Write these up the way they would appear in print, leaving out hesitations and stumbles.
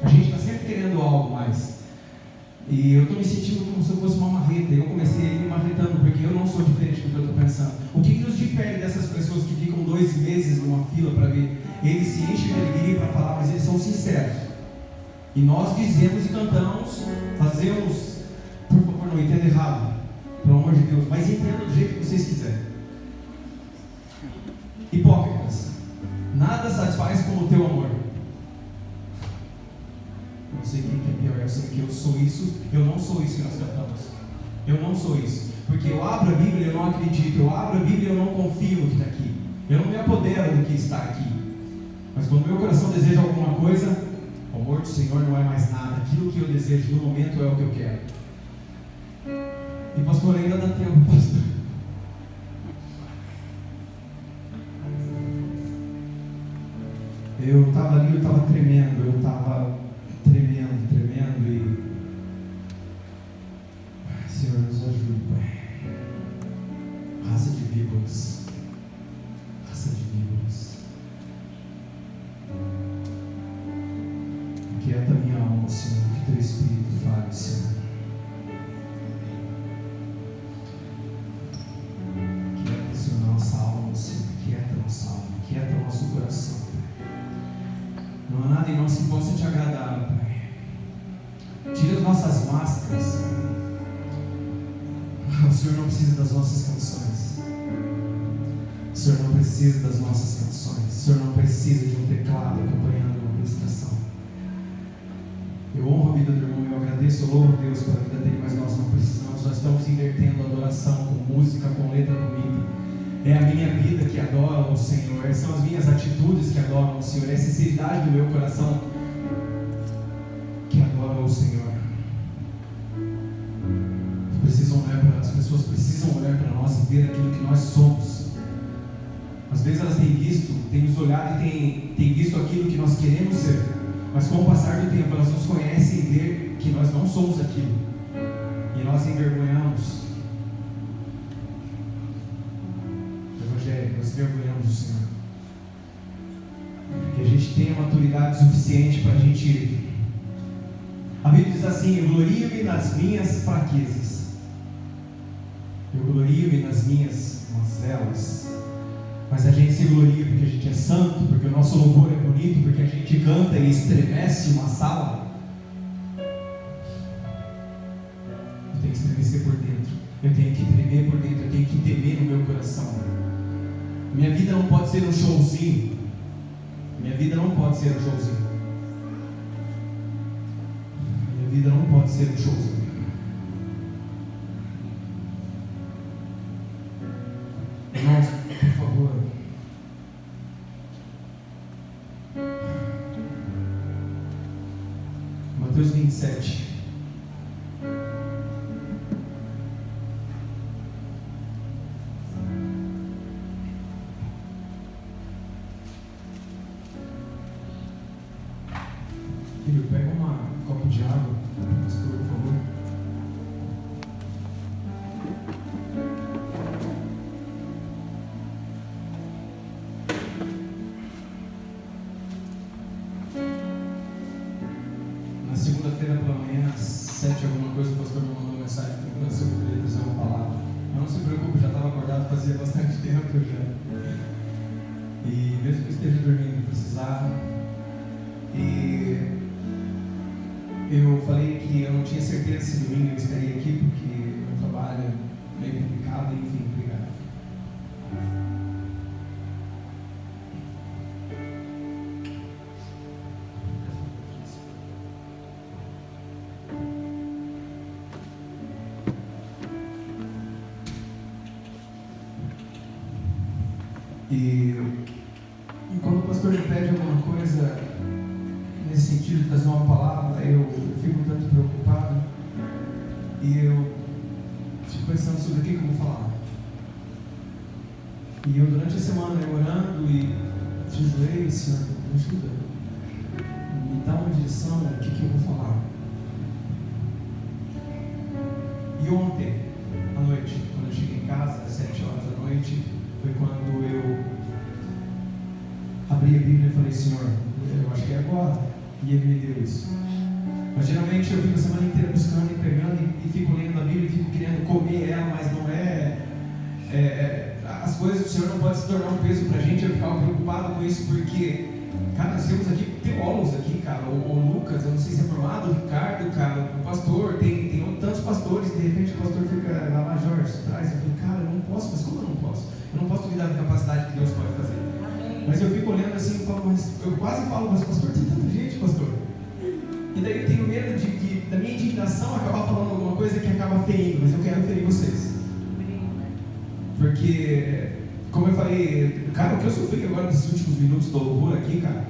A gente está sempre querendo algo mais. E eu estou me sentindo como se eu fosse uma marreta. Eu comecei a ir me marretando, porque eu não sou diferente do que eu estou pensando. O que nos difere dessas pessoas que ficam 2 meses numa fila para ver? Eles se enchem de alegria para falar, mas eles são sinceros. E nós dizemos e cantamos, fazemos, por favor, não entenda errado, pelo amor de Deus, mas entenda do jeito que vocês quiserem. Hipócritas, nada satisfaz como o teu amor. Eu não sei quem que é pior, eu sei que eu sou isso, eu não sou isso que nós cantamos. Eu não sou isso, porque eu abro a Bíblia e eu não acredito, eu abro a Bíblia e eu não confio no que está aqui, eu não me apodero do que está aqui. Mas quando meu coração deseja alguma coisa, o amor do Senhor não é mais nada, aquilo que eu desejo no momento é o que eu quero. E pastor, ainda dá tempo, pastor. Eu estava ali, eu estava tremendo e Senhor, nos ajude, Pai. Raça de víboras. Aquieta minha alma, Senhor, que teu Espírito fale, Senhor. Aquieta, Senhor, nossa alma, Senhor. Aquieta nossa alma, aquieta o nosso coração, Pai. Não há nada em nós que possa te agradar, Pai. Tira as nossas máscaras, Senhor. O Senhor não precisa das nossas canções. O Senhor não precisa das nossas canções. O Senhor não precisa de um teclado acompanhando uma ministração. Eu honro a vida do irmão, eu agradeço, eu louvo a Deus pela vida dele, mas nós não precisamos. Nós estamos invertendo a adoração com música, com letra bonita. É a minha vida que adora o Senhor, são as minhas atitudes que adoram o Senhor, é a sinceridade do meu coração que adora o Senhor. As pessoas precisam olhar para nós e ver aquilo que nós somos. Às vezes elas têm nos olhado e têm visto aquilo que nós queremos ser, mas com o passar do tempo elas nos conhecem e veem que nós não somos aquilo, e nós envergonhamos o Evangelho, nós envergonhamos o Senhor. Que a gente tenha maturidade suficiente para a gente. A Bíblia diz assim: eu glorio-me nas minhas fraquezas. Eu glorio-me nas minhas mazelas. Mas a gente se gloria porque a gente é santo, porque o nosso louvor é bonito, porque a gente canta e estremece uma sala. Eu tenho que estremecer por dentro. Eu tenho que tremer por dentro. Eu tenho que temer no meu coração. Minha vida não pode ser um showzinho. Minha vida não pode ser um showzinho. Minha vida não pode ser um showzinho. Irmãos, por favor. Mateus 27. Filho, pega um copo de água, pastor, por favor. Na segunda-feira pela manhã, às 7 alguma coisa, o pastor me mandou uma mensagem perguntando se eu poderia trazer uma palavra. Mas não se preocupe, já estava acordado fazia bastante tempo já. E mesmo que esteja dormindo, precisava. E eu falei que eu não tinha certeza se domingo eu estaria aqui, porque o meu trabalho é meio complicado, enfim, obrigado. E quando o pastor me pede alguma coisa nesse sentido de trazer uma palavra, eu fico um tanto preocupado e eu fico pensando sobre o que eu vou falar. E eu, durante a semana, orando e jejuei, Senhor, me ajuda, me dá uma direção, o que eu vou falar. E ontem à noite, quando eu cheguei em casa, às 7 horas da noite, foi quando eu abri a Bíblia e falei: Senhor, eu acho que é agora. E Ele me deu isso. Mas geralmente eu fico a semana inteira buscando e pegando e fico lendo a Bíblia e fico querendo comer ela, mas não as coisas do Senhor não podem se tornar um peso para a gente. Eu ficava preocupado com isso porque, cara, nós temos aqui teólogos aqui, cara, o Lucas, eu não sei se é formado, o Ricardo, cara, o pastor, tem tantos pastores, e de repente o pastor fica lá, Jorge, atrás. Eu falei, cara, eu não posso, mas como eu não posso? Eu não posso duvidar da capacidade que Deus pode fazer. Mas eu fico olhando assim e falo, mas eu quase falo, mas pastor, tem tanta gente, pastor. E daí eu tenho medo da minha indignação acabar falando alguma coisa que acaba ferindo, mas eu quero ferir vocês. Porque, como eu falei, cara, o que eu sofri agora nesses últimos minutos do louvor aqui, cara,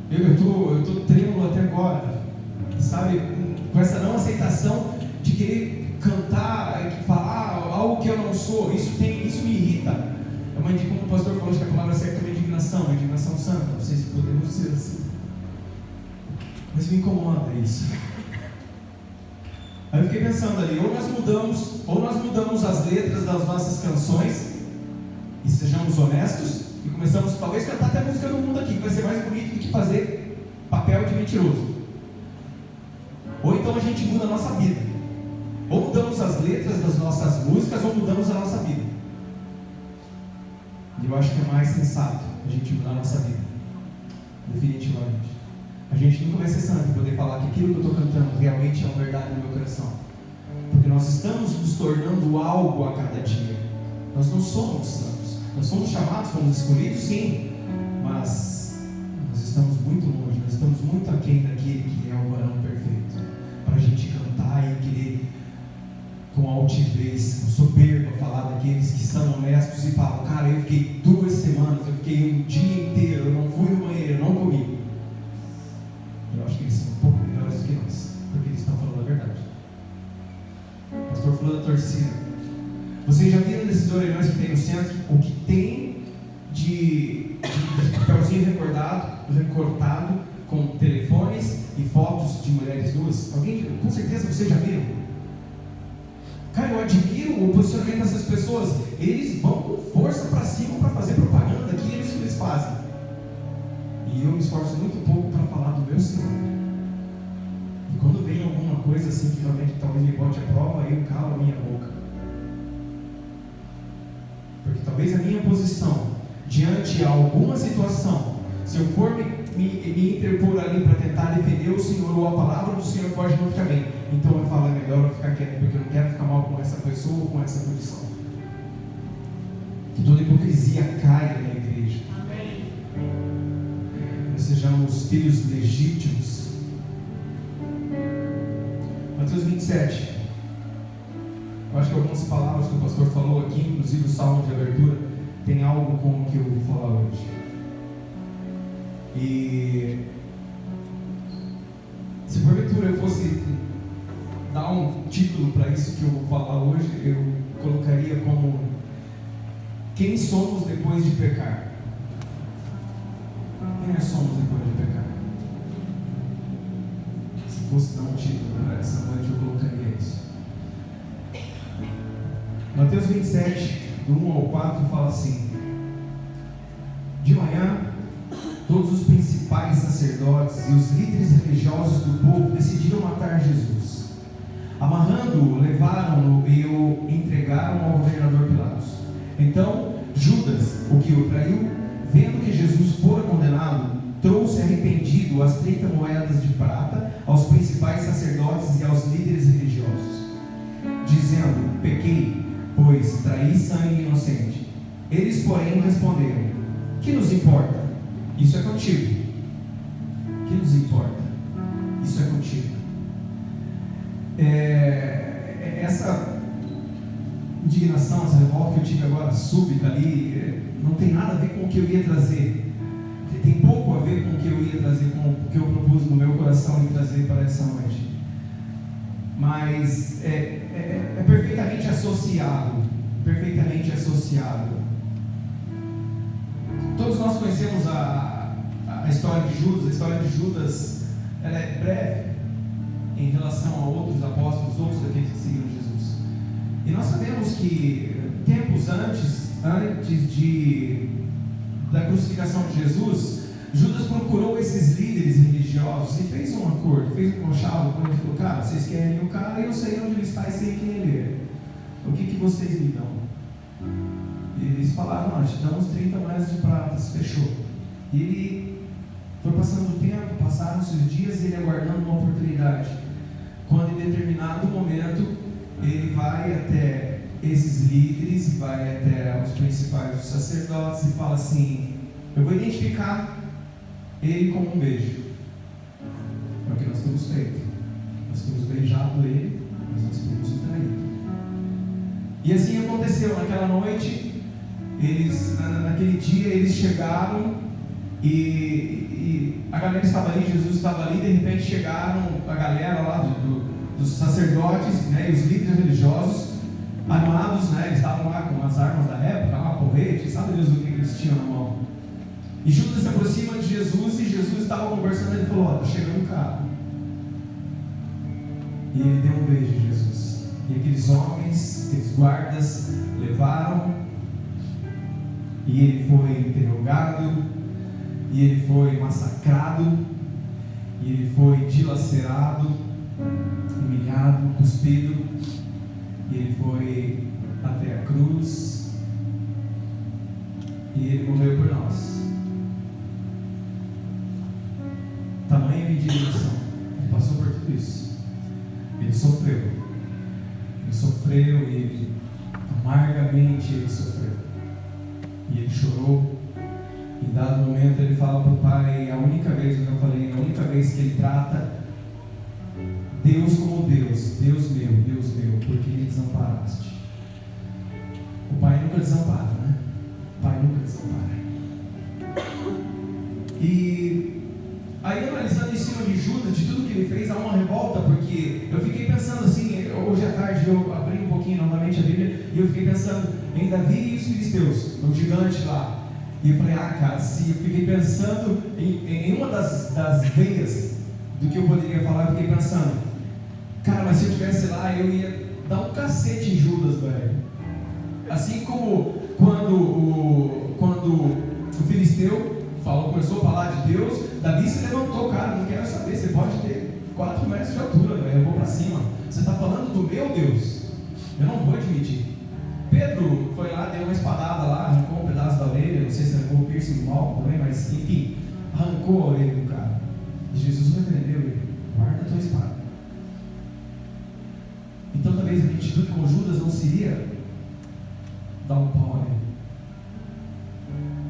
eu tô trêmulo até agora, sabe, com essa não aceitação de querer cantar, falar algo que eu não sou. Isso me irrita. Como o pastor falou, acho que a palavra certa é uma indignação santa, não sei se podemos dizer assim, mas me incomoda isso. Aí eu fiquei pensando ali, ou nós mudamos as letras das nossas canções e sejamos honestos e começamos talvez cantar até a música do mundo aqui, que vai ser mais bonito do que fazer papel de mentiroso. Ou então a gente muda a nossa vida, ou mudamos as letras das nossas músicas, ou mudamos a nossa vida. E eu acho que é mais sensato a gente mudar a nossa vida, definitivamente. A gente nunca vai ser santo e poder falar que aquilo que eu estou cantando realmente é uma verdade no meu coração, porque nós estamos nos tornando algo a cada dia. Nós não somos santos, nós somos chamados, fomos escolhidos, sim, mas nós estamos muito longe, nós estamos muito aquém daquele que é o varão perfeito, para a gente cantar e querer com altivez, com soberba, falar daqueles que são honestos e falam, cara, eu fiquei 2 semanas, eu fiquei um dia inteiro, eu não fui no banheiro, eu não comi. Eu acho que eles são um pouco melhores do que nós, porque eles estão falando a verdade. O pastor falou da torcida. Vocês já viram desses orelhões que tem no centro? O que tem de papelzinho recortado com telefones e fotos de mulheres nuas? Alguém, com certeza vocês já viram? Cara, eu admiro o posicionamento dessas pessoas. Eles vão com força para cima para fazer propaganda, que é isso que eles fazem. E eu me esforço muito pouco para falar do meu Senhor. E quando vem alguma coisa assim que realmente talvez me bote a prova, eu calo a minha boca. Porque talvez a minha posição diante de alguma situação, se eu for me interpor ali para tentar defender o Senhor, ou a palavra do Senhor pode não ficar bem, então eu falo, é melhor eu ficar quieto, porque eu não quero ficar mal com essa pessoa ou com essa condição. Que toda hipocrisia caia na igreja. Amém. Nós sejamos filhos legítimos. Mateus 27. Eu acho que algumas palavras que o pastor falou aqui, inclusive o salmo de abertura, tem algo com o que eu vou falar hoje. E se porventura eu fosse dar um título para isso que eu vou falar hoje, eu colocaria como Quem somos depois de pecar? Quem nós somos depois de pecar? Se fosse dar um título para essa noite, eu colocaria isso. Mateus 27, do 1 ao 4, fala assim: De manhã, todos os principais sacerdotes e os líderes religiosos do povo decidiram matar Jesus. Amarrando-o, levaram-no e o entregaram ao governador Pilatos. Então, Judas, o que o traiu, vendo que Jesus fora condenado, trouxe arrependido as 30 moedas de prata aos principais sacerdotes e aos líderes religiosos, dizendo: Pequei, pois traí sangue inocente. Eles, porém, responderam: Que nos importa? Isso é contigo. Que nos importa? Isso é contigo. Essa indignação, essa revolta que eu tive agora, súbita ali, não tem nada a ver com o que eu ia trazer. Tem pouco a ver com o que eu ia trazer, com o que eu propus no meu coração e trazer para essa noite. Mas é perfeitamente associado. Perfeitamente associado. Todos nós conhecemos a história de Judas. A história de Judas, ela é breve em relação a outros apóstolos, outros daqueles que seguiram Jesus. E nós sabemos que tempos antes da crucificação de Jesus, Judas procurou esses líderes religiosos e fez um acordo, fez um conchavo com ele e falou: cara, vocês querem o cara e eu sei onde ele está e sei quem ele é. O que vocês me dão? E eles falaram: nós te damos 30 moedas de prata, fechou. E ele foi passando o tempo, passaram-se os dias e ele aguardando uma oportunidade. Quando em determinado momento ele vai até esses líderes, vai até os principais, os sacerdotes, e fala assim: eu vou identificar ele como um beijo. É o que nós temos feito. Nós temos beijado ele, mas nós temos o traído. E assim aconteceu. Naquela noite, naquele dia, eles chegaram e a galera estava ali, Jesus estava ali. De repente chegaram a galera lá dos sacerdotes, né, e os líderes religiosos, armados, né, eles estavam lá com as armas da época, lá, porrete, sabe Deus o que eles tinham na mão. E Judas se aproxima de Jesus e Jesus estava conversando e ele falou: ó, está chegando um cara. E ele deu um beijo em Jesus. E aqueles homens, aqueles guardas, levaram, e ele foi interrogado, e ele foi massacrado, e ele foi dilacerado, humilhado, cuspido, e ele foi até a cruz, e ele morreu por nós. Tamanha indignação, ele passou por tudo isso. Ele sofreu e ele amargamente ele sofreu, e ele chorou. Em dado momento ele fala para o Pai, a única vez que eu falei, a única vez que ele trata Deus como Deus, Deus meu, porque me desamparaste. O Pai nunca desampara, né? O Pai nunca desampara. E aí, analisando em cima de Judas, de tudo que ele fez, há uma revolta, porque eu fiquei pensando assim, hoje à tarde eu abri um pouquinho novamente a Bíblia, e eu fiquei pensando em Davi e os filisteus, o gigante lá. E eu falei: cara, se eu fiquei pensando em uma das veias do que eu poderia falar, eu fiquei pensando, cara, mas se eu estivesse lá, eu ia dar um cacete em Judas, velho. Assim como quando o filisteu começou a falar de Deus, Davi se levantou: cara, não quero saber, você pode ter 4 metros de altura, velho, eu vou para cima. Você está falando do meu Deus, eu não vou admitir. Pedro foi lá, deu uma espadada lá, arrancou um pedaço da orelha, não sei se arrancou o piercing do mal também, mas enfim, arrancou a orelha do cara. E Jesus repreendeu ele: guarda a tua espada. Então talvez a atitude com Judas não seria dar um pau nele.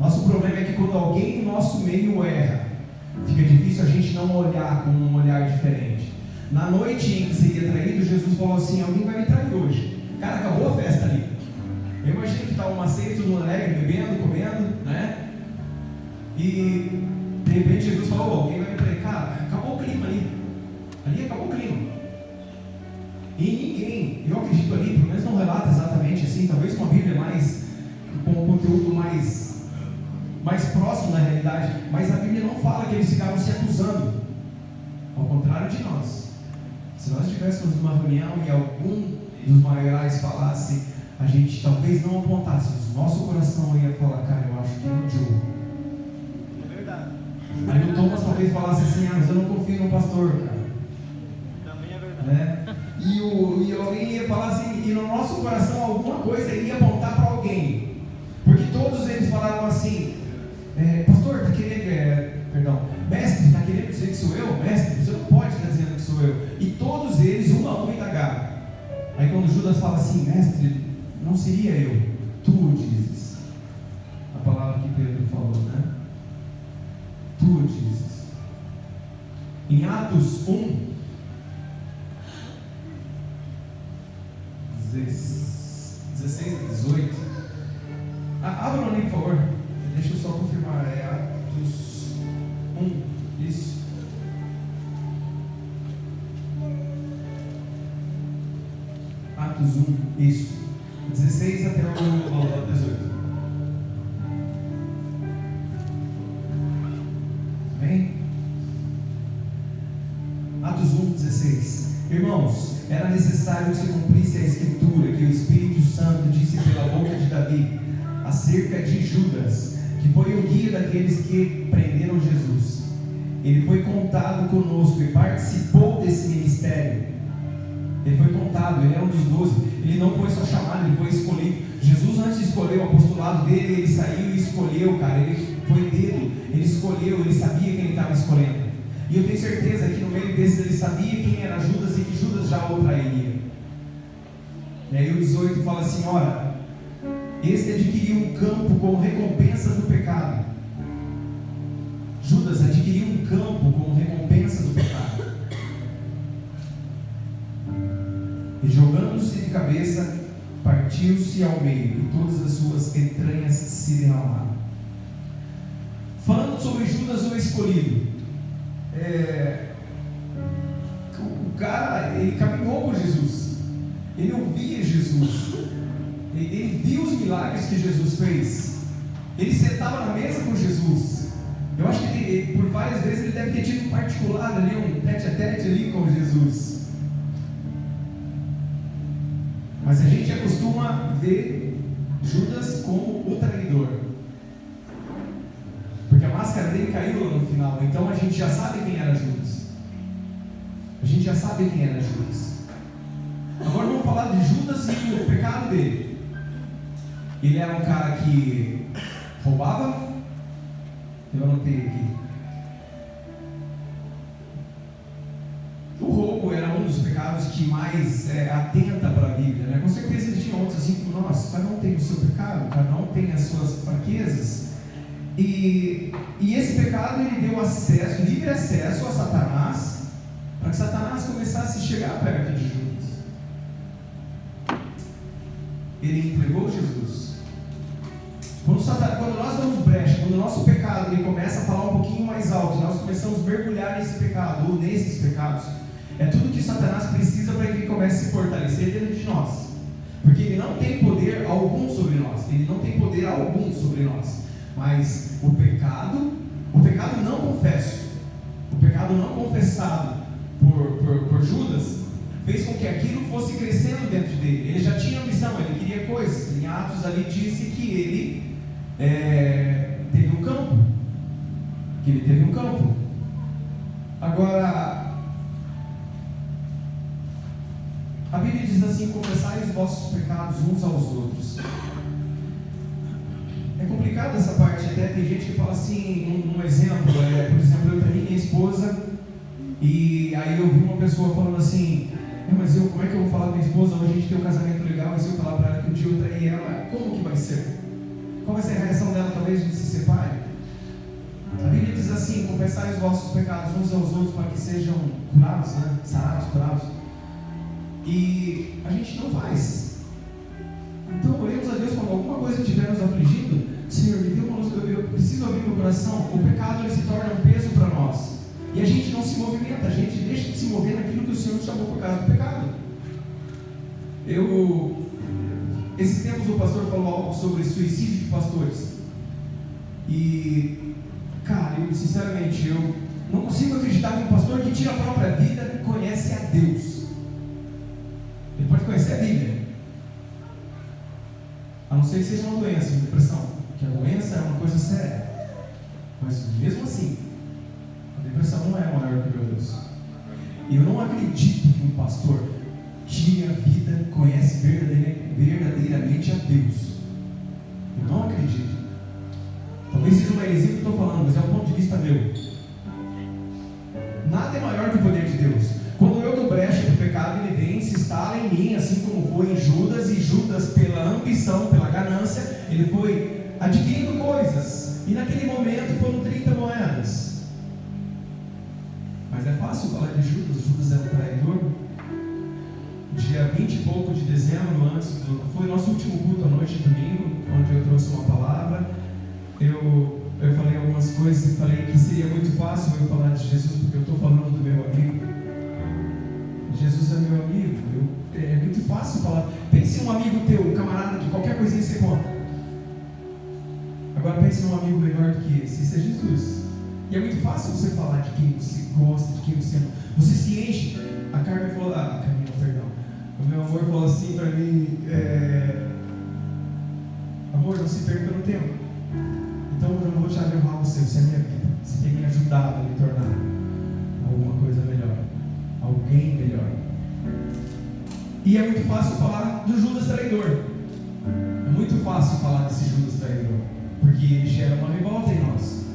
Nosso problema é que quando alguém no nosso meio erra, fica difícil a gente não olhar com um olhar diferente. Na noite em que seria traído, Jesus falou assim: alguém vai me trair hoje. Cara, acabou a festa ali. Eu imagino que estava uma ceia, todo mundo alegre, bebendo, comendo, né? E de repente Jesus falou: alguém vai me trair. Cara, acabou o clima ali. Ali acabou o clima. E ninguém, eu acredito ali, pelo menos não relata exatamente assim, talvez com a Bíblia com um conteúdo mais próximo da realidade, mas a Bíblia não fala que eles ficaram se acusando. Ao contrário de nós. Se nós estivéssemos numa reunião e algum dos maiorais falasse, a gente talvez não apontasse, mas o nosso coração ia falar: cara, eu acho que é o Joe. É verdade. Aí o Thomas talvez falasse assim: mas eu não confio no pastor, cara. Também é verdade. Né? E alguém ia falar assim, e no nosso coração alguma coisa ia apontar para alguém. Porque todos eles falaram assim: pastor, está querendo, mestre, está querendo dizer que sou eu? Mestre, você não pode estar dizendo que sou eu. E todos eles, um a um, indagaram. Aí quando Judas fala assim: mestre, não seria eu, tu dizes. A palavra que Pedro falou, né? Tu dizes. Em Atos 1, 16 a 18. Abra ali, por favor. Deixa eu só confirmar. É Atos 1. Isso. Atos 1. Isso. 16 até o 18. Amém? Atos 1, 16. Irmãos, era necessário que se cumprisse a escritura que o Espírito Santo disse pela boca de Davi acerca de Judas, que foi o guia daqueles que prenderam Jesus. ele foi contado conosco e participou desse ministério. Ele foi contado, ele é um dos 12. Ele não foi só chamado, ele foi escolhido. Jesus, antes de escolher o apostolado dele, ele saiu e escolheu, cara. Ele foi dedo, ele escolheu, ele sabia quem ele estava escolhendo. E eu tenho certeza que no meio desses ele sabia quem era Judas e que Judas já o trairia. E aí o 18 fala assim: ora, este adquiriu um campo como recompensa do pecado. Judas adquiriu um campo como recompensa do pecado. E jogando-se de cabeça, partiu-se ao meio, e todas as suas entranhas se derramaram. Falando sobre Judas, o escolhido, o cara, ele caminhou com Jesus, ele ouvia Jesus, ele viu os milagres que Jesus fez, ele sentava na mesa com Jesus. Eu acho que ele, por várias vezes, ele deve ter tido um particular ali, um tete-a-tete ali com Jesus. Mas a gente acostuma ver Judas como o traidor, porque a máscara dele caiu lá no final. Então a gente já sabe quem era Judas. A gente já sabe quem era Judas. Agora vamos falar de Judas e o pecado dele. Ele era um cara que roubava. Eu anotei aqui. O roubo era um dos pecados que mais atenta para a Bíblia, né? Com certeza existiam outros assim como nós. Cada um tem o seu pecado, cada um tem as suas fraquezas. E esse pecado ele deu acesso, livre acesso a Satanás, para que Satanás começasse a chegar perto de Judas. Ele entregou Jesus. Quando nós damos brecha, quando o nosso pecado ele começa a falar um pouquinho mais alto, nós começamos a mergulhar nesse pecado ou nesses pecados, é tudo que Satanás precisa para que ele comece a se fortalecer dentro de nós, porque ele não tem poder algum sobre nós, ele não tem poder algum sobre nós, mas o pecado não confesso, o pecado não confessado por Judas, fez com que aquilo fosse crescendo dentro dele. Ele já tinha ambição, ele queria coisas. Em Atos ali disse que ele teve um campo. Agora, a Bíblia diz assim: confessai os vossos pecados uns aos outros. É complicado essa parte, até tem gente que fala assim, um exemplo, por exemplo, eu tenho minha esposa, e aí eu vi uma pessoa falando assim: mas como é que eu vou falar com minha esposa? Hoje a gente tem um casamento legal, e se eu falar para ela que um dia eu traí ela, como que vai ser? Qual vai ser a reação dela? Talvez a gente se separe. A Bíblia diz assim: confessai os vossos pecados uns aos outros para que sejam curados, né? Sarados, curados. E a gente não faz. Então oremos a Deus quando alguma coisa estiver nos afligindo: Senhor, me dê uma luz, eu preciso abrir meu coração. O pecado ele se torna um peso para nós, e a gente não se movimenta, a gente deixa de se mover naquilo que o Senhor nos chamou por causa do pecado. Esses tempos o pastor falou algo sobre suicídio de pastores, e cara, eu sinceramente eu não consigo acreditar que um pastor que tira a própria vida conhece a Deus. Ele pode conhecer a Bíblia, a não ser que seja uma doença, uma depressão, que a doença é uma coisa séria, mas mesmo assim a depressão não é maior que Deus. E eu não acredito que um pastor tire a vida, conhece verdadeiramente a Deus. Eu não acredito. Talvez seja uma heresia que eu estou falando, mas é um ponto de vista meu. Nada é maior que o poder de Deus. Quando eu dou brecha do pecado, ele vem e se instala em mim, assim como foi em Judas, e Judas, pela ambição, pela ganância, ele foi adquirindo coisas, e naquele momento foram 30 moedas. Mas é fácil falar de Judas. Judas é um traidor. Dia 20 e pouco de dezembro, foi o nosso último culto à noite, domingo, onde eu trouxe uma palavra. Eu falei algumas coisas e falei que seria muito fácil eu falar de Jesus, porque eu estou falando do meu amigo. Jesus é meu amigo. É muito fácil falar. Pense em um amigo teu, um camarada que qualquer coisinha você conta. Agora pense em um amigo melhor do que esse. Esse é Jesus. E é muito fácil você falar de quem você gosta, de quem você ama. Você se enche. A Carmen falou, o meu amor falou assim para mim: amor, não se perca no tempo. Então eu não vou te agarrar você é minha vida. Você tem me ajudado a me tornar alguma coisa melhor, alguém melhor. E é muito fácil falar do Judas traidor. É muito fácil falar desse Judas traidor, porque ele gera uma revolta em nós.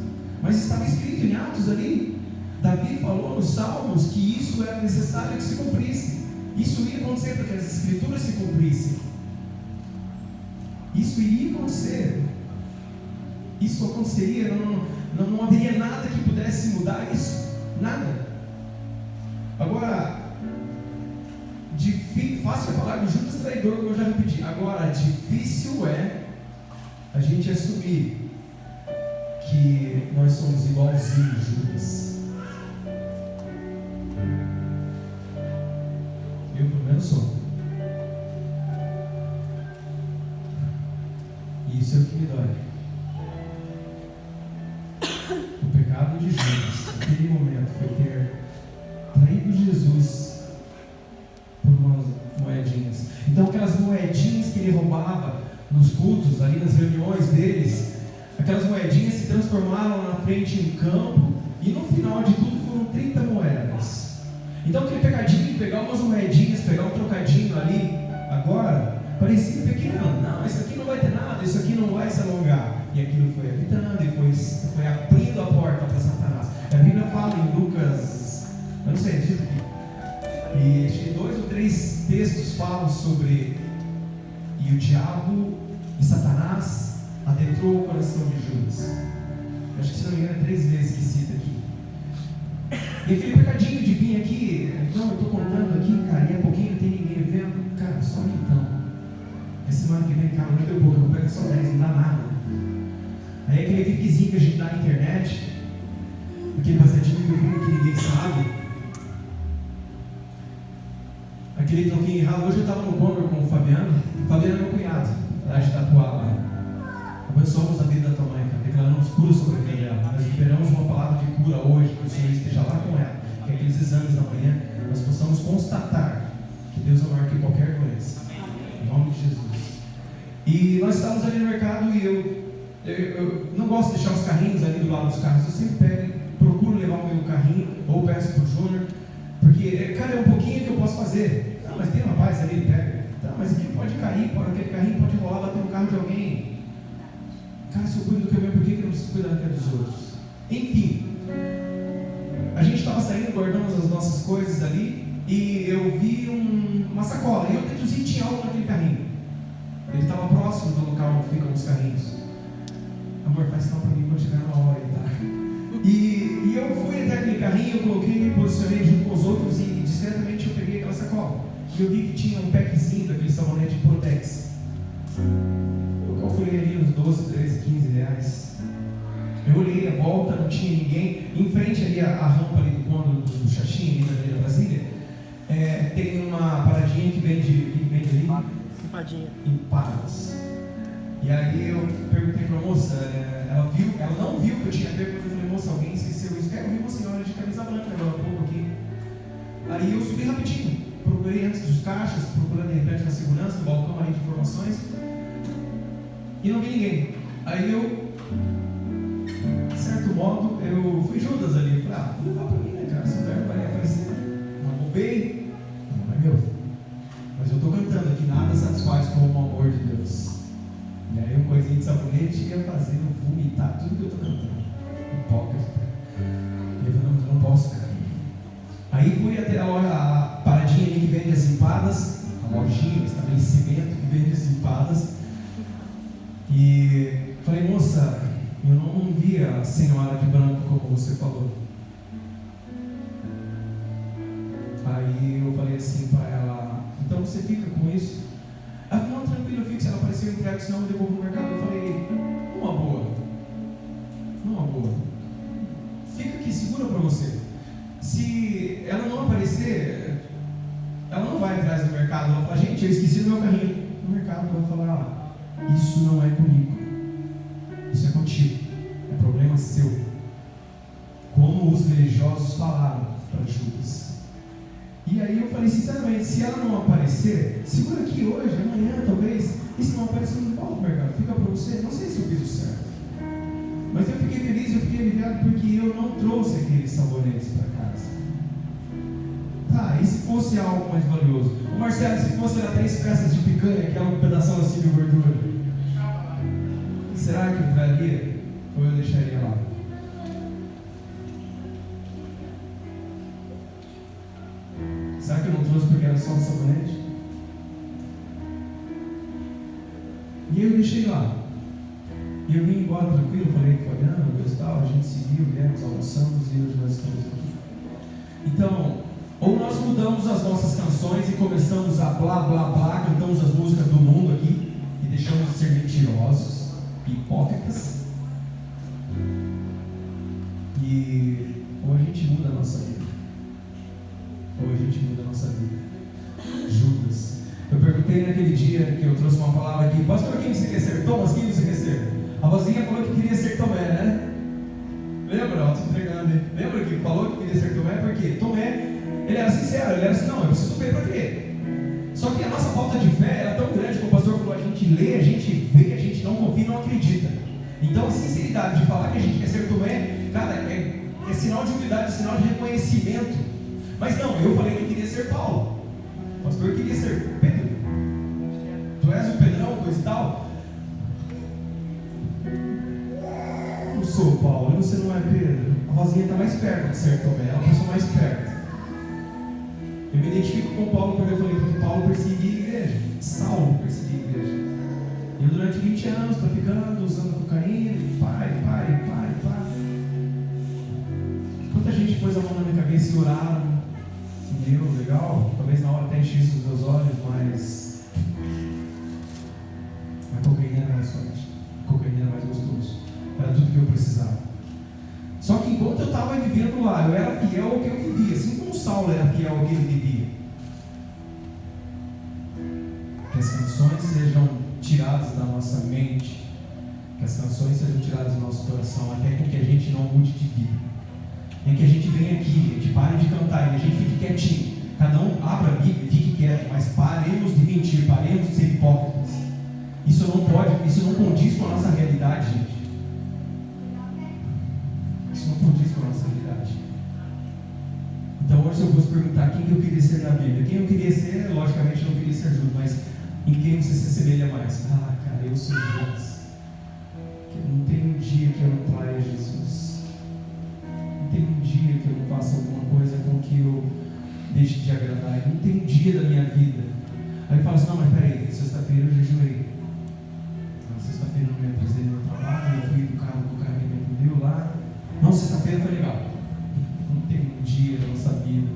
Mas estava escrito em Atos ali, Davi falou nos Salmos que isso era necessário que se cumprisse. Isso ia acontecer para que as Escrituras se cumprissem. Isso iria acontecer. Isso aconteceria, não haveria nada que pudesse mudar isso. Nada. Agora, fácil é falar do Judas traidor, como eu já repeti. Agora, difícil é a gente assumir que nós somos igualzinhos a Judas. Eu, pelo menos, sou. E isso é o que me dói. O pecado de Judas, naquele momento, foi ter traído Jesus por umas moedinhas. Então, aquelas moedinhas que ele roubava nos cultos, ali nas reuniões deles, aquelas moedinhas se transformaram na frente em campo, e no final de tudo foram 30 moedas. Então, aquele pecadinho de pegar umas moedinhas, pegar um trocadinho ali, agora, parecia pequeno. Não, isso aqui não vai ter nada, isso aqui não vai se alongar. E aquilo foi habitando e foi abrindo a porta para Satanás. A Bíblia fala em Lucas, eu não sei, diz aqui, e acho que 2 ou 3 textos falam sobre, e o diabo e Satanás adentrou o coração de Judas. Eu acho que, se não me engano, é 3 vezes que cita aqui. E aquele pecadinho de vir aqui, não, eu estou contando aqui, cara, e a pouquinho não tem ninguém vendo. Cara, só então. Essa semana que vem, cara, não deu pouco, eu vou pegar só 10, não dá nada. Aí aquele cliquezinho que a gente dá na internet, aquele passadinho do fundo que ninguém sabe, aquele troquinho errado. Hoje eu estava no Condor com o Fabiano. O Fabiano é meu cunhado, lá de Tatuá, lá. Abençoamos a vida da tua mãe, cara. Declaramos cura sobre a vida dela. Nós esperamos uma palavra de cura hoje, que o Senhor esteja lá com ela, que aqueles exames da manhã nós possamos constatar que Deus é maior que qualquer doença. Em nome de Jesus. E nós estávamos ali no mercado e eu não gosto de deixar os carrinhos ali do lado dos carros. Eu sempre procuro levar o meu carrinho, ou peço para o Júnior, porque, cara, é um pouquinho que eu posso fazer. Não, mas tem um rapaz ali, pega. Tá, mas aqui pode cair, aquele carrinho pode rolar, bater no carro de alguém. Cara, se eu cuido do que é meu, por que eu não preciso cuidar até dos outros? Enfim, a gente estava saindo, guardamos as nossas coisas ali, e eu vi uma sacola, e eu deduzi que tinha algo naquele carrinho. Ele estava próximo do local onde ficam os carrinhos. Amor, faz sinal para mim quando chegar na hora, tá? E eu fui até aquele carrinho, eu coloquei, me posicionei junto com os outros, e discretamente eu peguei aquela sacola. E eu vi que tinha um packzinho daquele sabonete Protex. Eu calculei ali uns 12, 13, 15 reais. Eu olhei a volta, não tinha ninguém. Em frente ali, a rampa ali do Condor, do Xaxim, ali na Avenida Brasília, tem uma paradinha que vende ali. Empadas. E aí eu perguntei para a moça, ela não viu que eu tinha pego, mas eu falei, moça, alguém esqueceu isso? Eu vi uma senhora de camisa branca agora há pouco aqui. Aí eu subi rapidinho, procurei antes dos caixas, procurando de repente na segurança, no balcão ali de informações, e não vi ninguém. Aí eu, de certo modo, eu fui Judas ali, eu falei, vou levar para mim, né, cara, esse lugar vai aparecer. Não roubei, não é meu. Mas eu estou cantando aqui, nada satisfaz como o amor de Deus. E aí um coisinho de sabonete ia fazendo vomitar tudo que eu estou cantando. Hipócrita. E eu falei, não posso, cara. Aí fui até a paradinha ali que vende as empadas, a lojinha, o estabelecimento que vende as empadas. E falei, moça, eu não vi a senhora de branco como você falou. Aí eu falei assim para ela, então você fica com isso? Ela falou, não, tranquilo, eu fico, se ela aparecer eu entrego, senão eu devolvo no mercado. Eu falei, numa boa, fica aqui, segura para você. Se ela não aparecer, ela não vai atrás do mercado, ela fala, gente, eu esqueci do meu carrinho. No mercado ela vai falar, isso não é comigo, isso é contigo, é problema seu. Como os religiosos falaram para Judas. E aí eu falei, sinceramente, se ela não aparecer, segura aqui hoje, amanhã talvez, e se não aparecer, não volta ao mercado, fica para você, não sei se eu fiz o certo. Mas eu fiquei feliz, eu fiquei aliviado porque eu não trouxe aqueles sabonetes para casa. Tá, e se fosse algo mais valioso? O Marcelo, se fosse 3 peças de picanha, que é um pedaço assim de gordura, será que eu traria? Ou eu deixaria lá? Será que eu não trouxe porque era só um sabonete? E eu deixei lá. E eu vim embora tranquilo, falei com o Fabiano, Deus tal, a gente se viu, viemos, almoçamos e hoje nós estamos aqui. Então, ou nós mudamos as nossas canções e começamos a blá blá blá, cantamos as músicas do mundo aqui e deixamos de ser mentirosos, hipócritas, ou a gente muda a nossa vida. Ou a gente muda a nossa vida. Judas. Eu perguntei naquele dia que eu trouxe uma palavra aqui, pastor, quem você quer ser? Thomas, quem você quer ser? A vozinha falou que queria ser Tomé, né? Lembra? Eu estou entregando aí. Lembra que falou que queria ser Tomé? Porque Tomé, ele era sincero, ele era assim, não, eu preciso ver para crer. Só que a nossa falta de fé era tão grande que o pastor falou, a gente lê, a gente vê, a gente não confia e não acredita. Então a sinceridade de falar que a gente quer ser Tomé, cara, é sinal de humildade, é sinal de reconhecimento. Mas não, eu falei que eu queria ser Paulo. O pastor queria ser Pedro. Tu és o Pedrão, coisa e tal. Eu não sou Paulo, você não é Pedro. A vozinha está mais perto de ser Tomé, ela passou mais perto. Eu me identifico com Paulo porque eu falei que Paulo perseguia a igreja. Saulo perseguia a igreja. E eu durante 20 anos traficando, usando cocaína, pai. Quanta gente pôs a mão na minha cabeça e oraram. Entendeu? Legal? Talvez na hora até enchesse os meus olhos, mas a cocaína era mais forte. A cocaína era mais gostoso. Era tudo que eu precisava. Só que enquanto eu estava vivendo lá, eu era fiel ao que eu vivia, assim como Saulo era fiel ao que ele vivia. Que as canções sejam tiradas da nossa mente, que as canções sejam tiradas do nosso coração, até que a gente não mude de vida. Nem que a gente venha aqui, a gente pare de cantar e a gente fique quietinho. Cada um abra a Bíblia e fique quieto, mas paremos de mentir, paremos de ser hipócritas. Isso não condiz com a nossa realidade, gente. Isso não condiz com a nossa realidade. Então hoje, se eu fosse perguntar quem que eu queria ser na Bíblia, quem eu queria ser, logicamente eu não queria ser Judas, mas em quem você se assemelha mais? Ah, cara, eu sou Judas. Não tem um dia que eu não traia Jesus. Não tem um dia que eu não faça alguma coisa com que eu deixe de agradar. Não tem um dia da minha vida. Aí fala assim, não, mas peraí, sexta-feira eu jejuei. Sexta-feira eu não me apresentei no meu trabalho, eu fui educado com o cara que me atendeu lá. Não, sexta-feira foi legal. Não tem um dia da nossa vida.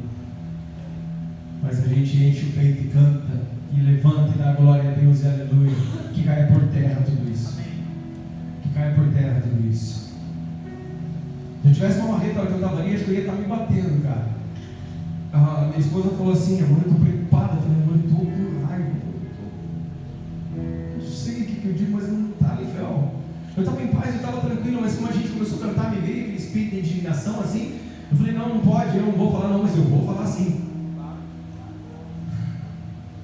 Mas a gente enche o peito e canta, e levanta e dá glória a Deus e aleluia. Que caia por terra tudo isso. Que caia por terra tudo isso. Se eu tivesse uma marreta que eu estava ali, acho que eu ia estar me batendo, cara. A minha esposa falou assim, amor, eu estou preocupada. Eu falei, amor, eu estou com raiva. Não sei o que eu digo, mas não está legal. Eu estava em paz, eu estava tranquilo, mas como a gente começou a cantar, me veio aquele espírito de indignação assim. Eu falei, não pode, eu não vou falar não, mas eu vou falar sim.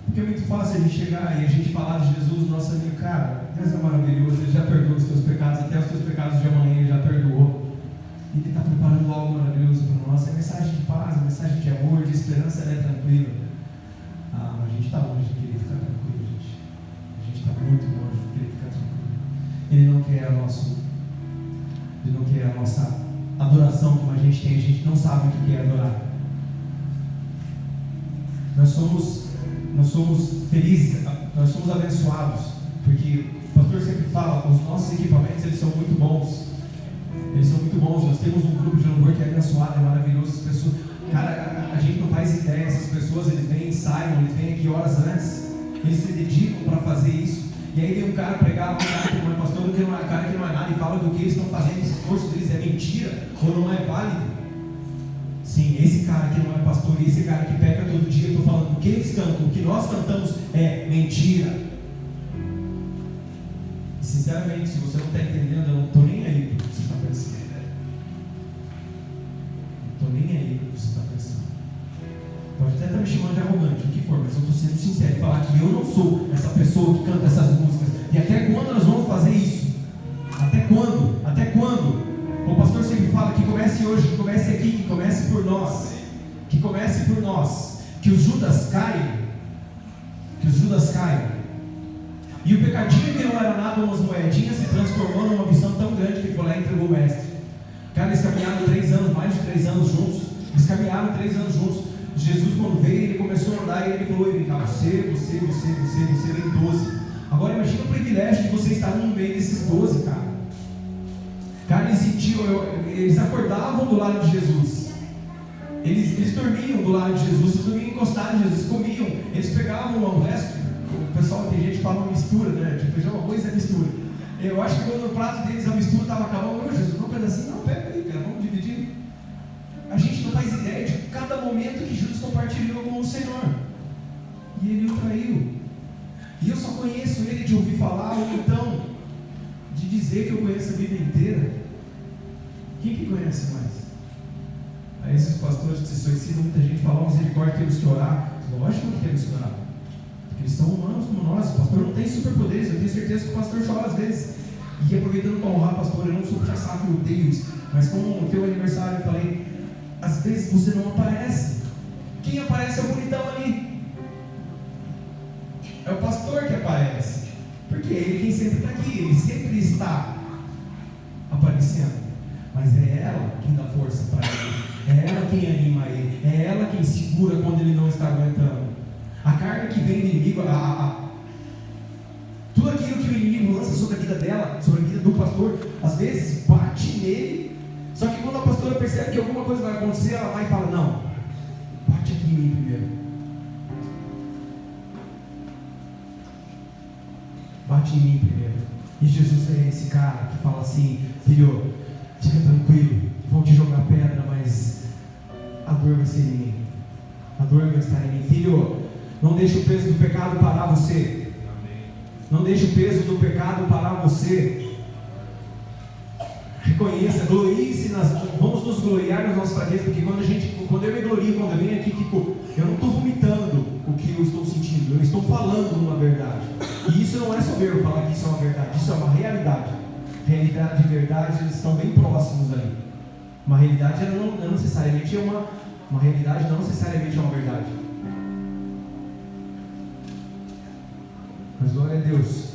Porque é muito fácil a gente chegar e a gente falar de Jesus, nosso amigo, cara, Deus é maravilhoso, Ele já perdoou os teus pecados, até os teus pecados de amanhã Ele já perdoou. E Ele está preparando algo maravilhoso para nós. É mensagem de paz, é mensagem de amor, de esperança, ela é tranquila. Ah, mas a gente está longe de querer ficar tranquilo, gente. A gente está muito longe de querer ficar tranquilo. Ele não quer a nossa adoração como a gente não sabe o que é adorar. Nós somos felizes, nós somos abençoados, porque o pastor sempre fala, os nossos equipamentos eles são muito bons. Eles são muito bons, nós temos um grupo de louvor que é abençoado, é maravilhoso. As pessoas, cara, a gente não faz ideia, essas pessoas eles vêm, ensaiam, eles vêm aqui horas antes, eles se dedicam para fazer isso. E aí vem um cara pregar, um cara que não é pastor, um cara que não é nada, e fala que o que eles estão fazendo, esse esforço deles é mentira ou não é válido. Sim, esse cara que não é pastor e esse cara que peca todo dia, eu estou falando, o que eles cantam, o que nós cantamos é mentira. E sinceramente, se você não está entendendo, eu não estou nem aí para o que você está pensando. Não estou nem aí para o que você está pensando. Pode até estar me chamando de arrogante, o que for, mas eu estou sendo sincero e falar que eu não sou essa pessoa que canta essas músicas. E até quando nós vamos fazer isso? Até quando? Até quando? hoje, que comece aqui, que comece por nós. Que comece por nós. Que os Judas caiam. Que os Judas caiam. E o pecadinho que não era nada, umas moedinhas, se transformou numa missão tão grande que ele foi lá e entregou o mestre. Cara, eles caminharam 3 anos, mais de 3 anos juntos. Eles caminharam 3 anos juntos. Jesus, quando veio, ele começou a andar e ele falou: vem cá, você vem 12. Agora imagina o privilégio de você estar no meio desses 12, cara. Cara, eles sentiam, eles acordavam do lado de Jesus. Eles dormiam do lado de Jesus, eles dormiam encostados em Jesus, comiam. Eles pegavam o resto. O pessoal, tem gente que fala mistura, né? Tipo, feijão, arroz é mistura. Eu acho que quando no prato deles a mistura estava acabando, ô Jesus, não, pedacinho, não, pega aí, cara, vamos dividir. A gente não faz ideia de cada momento que Judas compartilhou com o Senhor. E ele o traiu. E eu só conheço ele de ouvir falar, ou então de dizer que eu conheço a Bíblia inteira. Quem que conhece mais? Aí esses pastores que se suicidam, muita gente fala: misericórdia, temos que orar. Lógico que temos que orar. Porque eles são humanos como nós. O pastor não tem superpoderes. Eu tenho certeza que o pastor chora às vezes. E aproveitando para honrar, pastor, eu não sou já sabe que eu odeio isso. Mas como o teu aniversário eu falei, às vezes você não aparece. Quem aparece é o bonitão ali. É o pastor que aparece. Porque ele quem sempre está aqui. Ele sempre está aparecendo. Mas é ela quem dá força para ele. É ela quem anima ele. É ela quem segura quando ele não está aguentando. A carga que vem do inimigo, tudo aquilo que o inimigo lança sobre a vida dela, sobre a vida do pastor, às vezes bate nele. Só que quando a pastora percebe que alguma coisa vai acontecer, ela vai e fala: não, bate aqui em mim primeiro. Bate em mim primeiro. E Jesus é esse cara que fala assim: filho, fica tranquilo, vão te jogar pedra, mas a dor vai ser em mim. A dor vai estar em mim. Filho, não deixe o peso do pecado parar você. Não deixe o peso do pecado parar você. Reconheça, glorie-se vamos nos gloriar nas nossas fraquezas, porque quando eu me glorio, quando eu venho aqui, eu não estou vomitando o que eu estou sentindo, eu estou falando uma verdade. E isso não é soberbo falar que isso é uma verdade, isso é uma realidade. Realidade e verdade, eles estão bem próximos ali. Uma realidade não necessariamente é uma realidade, não necessariamente é uma verdade. Mas glória a Deus.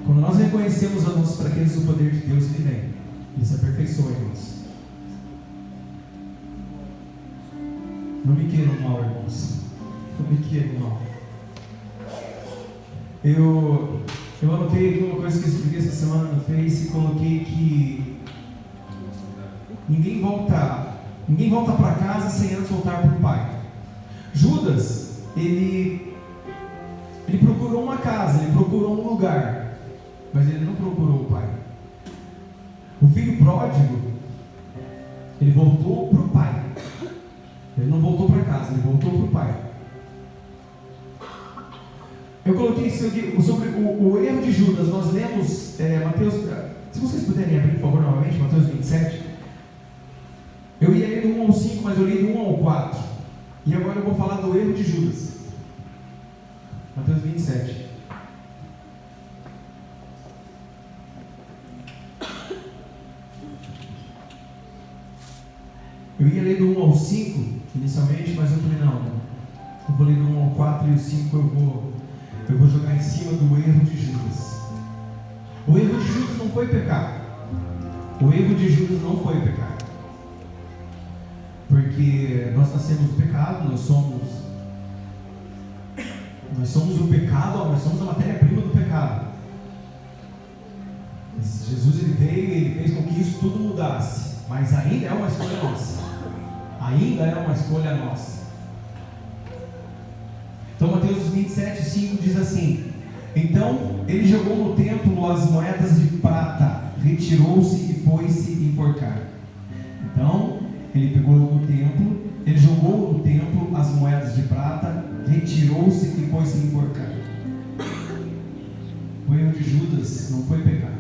Quando nós reconhecemos as nossas fraquezas, o poder de Deus ele vem. Ele se aperfeiçoa em nós. Não me queiram mal, irmãos. Não me queiram mal. Eu anotei aqui uma coisa que eu expliquei essa semana no Face e coloquei que ninguém volta para casa sem antes voltar para o Pai. Judas, ele procurou uma casa, ele procurou um lugar, mas ele não procurou o Pai. O filho pródigo, ele voltou para o Pai. Ele não voltou para casa, ele voltou para o Pai. Eu coloquei isso aqui sobre o erro de Judas. Nós lemos Mateus, se vocês puderem abrir, por favor, novamente, Mateus 27. Eu ia ler do 1 ao 5, mas eu li do 1 ao 4. E agora eu vou falar do erro de Judas. Mateus 27. Eu ia ler do 1 ao 5 inicialmente, mas eu falei: não, eu vou ler do 1 ao 4 e o 5 eu vou jogar em cima do erro de Judas. O erro de Judas não foi pecar. O erro de Judas não foi pecar. Porque nós nascemos do pecado, nós somos o pecado, nós somos a matéria-prima do pecado. Mas Jesus ele veio e ele fez com que isso tudo mudasse. Mas ainda é uma escolha nossa. Ainda é uma escolha nossa. Então Mateus 27, 5 diz assim: então ele jogou no templo as moedas de prata, retirou-se e foi-se enforcar. Então ele pegou no templo, ele jogou no templo as moedas de prata, retirou-se e foi-se enforcar. O erro de Judas não foi pecar.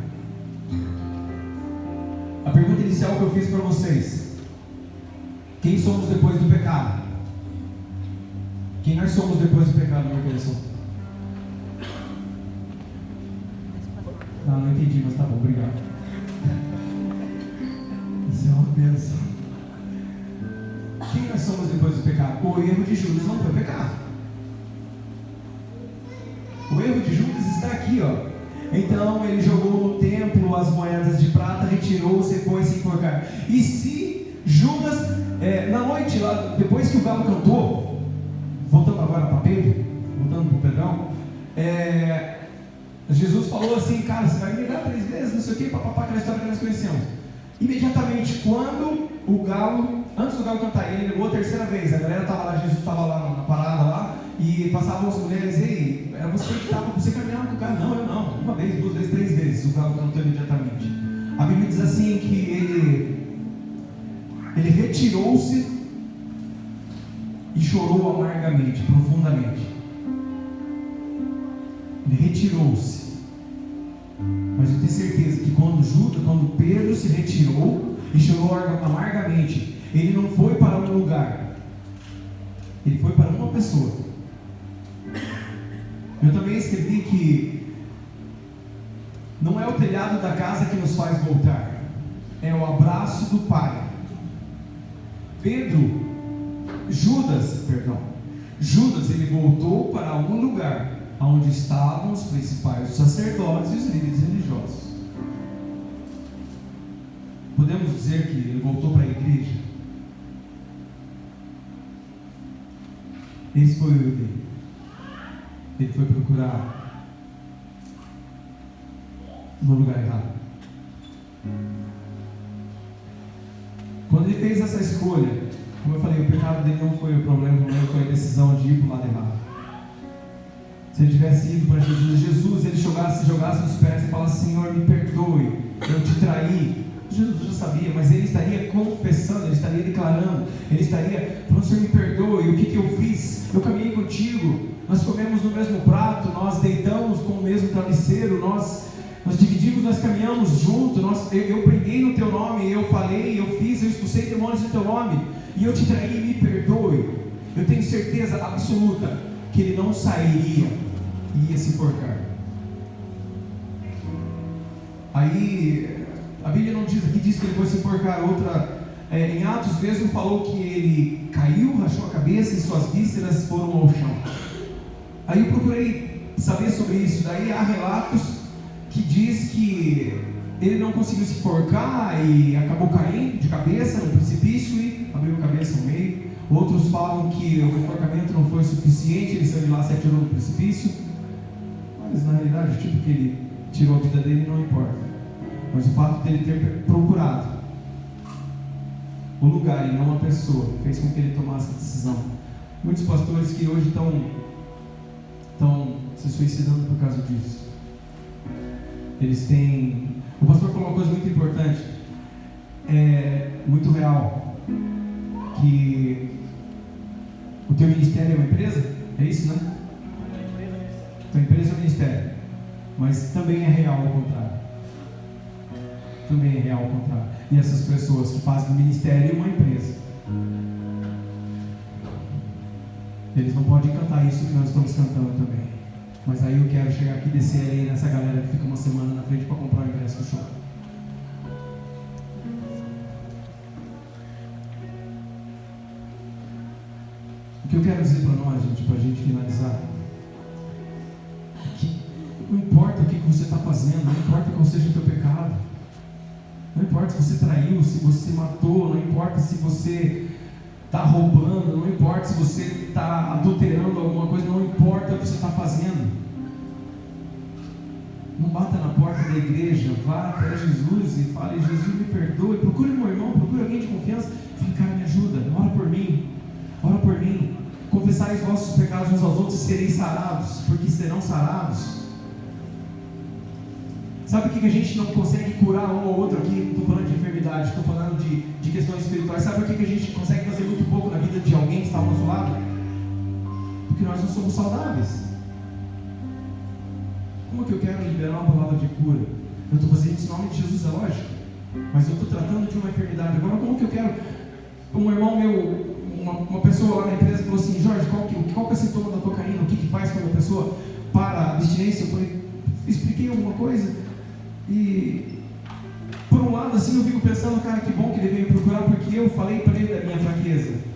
A pergunta inicial que eu fiz para vocês: quem somos depois do pecado? Quem nós somos depois do pecado, meu coração? Não entendi, mas tá bom, obrigado. Isso é uma bênção. Quem nós somos depois do pecado? O erro de Judas não foi pecado. O erro de Judas está aqui, ó. Então ele jogou no templo as moedas de prata, retirou-se e foi se enforcar. E se Judas, na noite lá, depois que o galo cantou, voltando agora para Pedro, voltando para o Pedrão, Jesus falou assim: cara, você vai me negar 3 vezes, não sei o que, papapá, aquela história que nós conhecemos. Imediatamente, quando o galo, antes do galo cantar, ele negou a 3ª vez. A galera estava lá, Jesus estava lá na parada lá, e passavam as mulheres: ei, era você que estava, você caminhava com o cara. Não, eu não. 1 vez, 2 vezes, 3 vezes o galo cantou imediatamente. A Bíblia diz assim que ele retirou-se e chorou amargamente, profundamente. Ele retirou-se. Mas eu tenho certeza que quando Pedro se retirou e chorou amargamente, ele não foi para um lugar, ele foi para uma pessoa. Eu também escrevi que não é o telhado da casa que nos faz voltar, é o abraço do Pai. Judas, ele voltou para um lugar onde estavam os principais, os sacerdotes e os líderes religiosos. Podemos dizer que ele voltou para a igreja? Esse foi o erro dele. Ele foi procurar no lugar errado. Quando ele fez essa escolha, como eu falei, o pecado dele não foi o problema, foi a decisão de ir para o lado errado. Se ele tivesse ido para Jesus, ele jogasse nos pés e falasse: Senhor, me perdoe, eu te traí. Jesus já sabia, mas ele estaria confessando, ele estaria declarando, ele estaria falando: Senhor, me perdoe, o que eu fiz? Eu caminhei contigo, nós comemos no mesmo prato, nós deitamos com o mesmo travesseiro, nós dividimos, nós caminhamos juntos, eu preguei no teu nome, eu falei, eu fiz, eu expulsei demônios no teu nome, e eu te traí, me perdoe. Eu tenho certeza absoluta que ele não sairia e ia se enforcar. Aí a Bíblia não diz aqui, diz que ele foi se enforcar. Em Atos mesmo falou que ele caiu, rachou a cabeça e suas vísceras foram ao chão. Aí eu procurei saber sobre isso. Daí há relatos que diz que ele não conseguiu se enforcar e acabou caindo de cabeça no precipício e abriu a cabeça no meio. Outros falam que o enforcamento não foi suficiente, ele saiu de lá, se atirou no precipício. Mas na realidade, o tipo que ele tirou a vida dele não importa. Mas o fato dele ter procurado o lugar e não a pessoa fez com que ele tomasse a decisão. Muitos pastores que hoje estão se suicidando por causa disso. Eles têm... O pastor falou uma coisa muito importante, muito real, que o teu ministério é uma empresa, é isso, né? Tua empresa é um ministério, mas também é real ao contrário. Também é real ao contrário. E essas pessoas que fazem do ministério uma empresa, eles não podem cantar isso que nós estamos cantando também. Mas aí eu quero chegar aqui e descer aí nessa galera que fica uma semana na frente para comprar o ingresso do show. O que eu quero dizer para nós, gente, para a gente finalizar, é que não importa o que você está fazendo, não importa qual seja o teu pecado, não importa se você traiu, se você matou, não importa se você está roubando, não importa se você está adulterando alguma coisa, não importa o que você está fazendo. Não bata na porta da igreja, vá até Jesus e fale: Jesus, me perdoe. Procure meu irmão, procure alguém de confiança. Fale: cara, me ajuda, ora por mim, ora por mim. Confessai os vossos pecados uns aos outros e sereis sarados, porque serão sarados. Sabe o que a gente não consegue curar um ou outro aqui? Não estou falando de enfermidade, estou falando de questões espirituais. Sabe o que a gente consegue fazer muito pouco na vida de alguém que está ao nosso lado? Porque nós não somos saudáveis. Como que eu quero liberar uma palavra de cura? Eu estou fazendo isso em nome de Jesus, é lógico, mas eu estou tratando de uma enfermidade. Agora, como que eu quero? Um irmão meu, uma pessoa lá na empresa falou assim: Jorge, qual que é o sintoma da cocaína? O que faz quando a pessoa para a abstinência? Eu falei, expliquei alguma coisa e Por um lado, assim, eu fico pensando, cara, que bom que ele veio me procurar, porque eu falei para ele da minha fraqueza.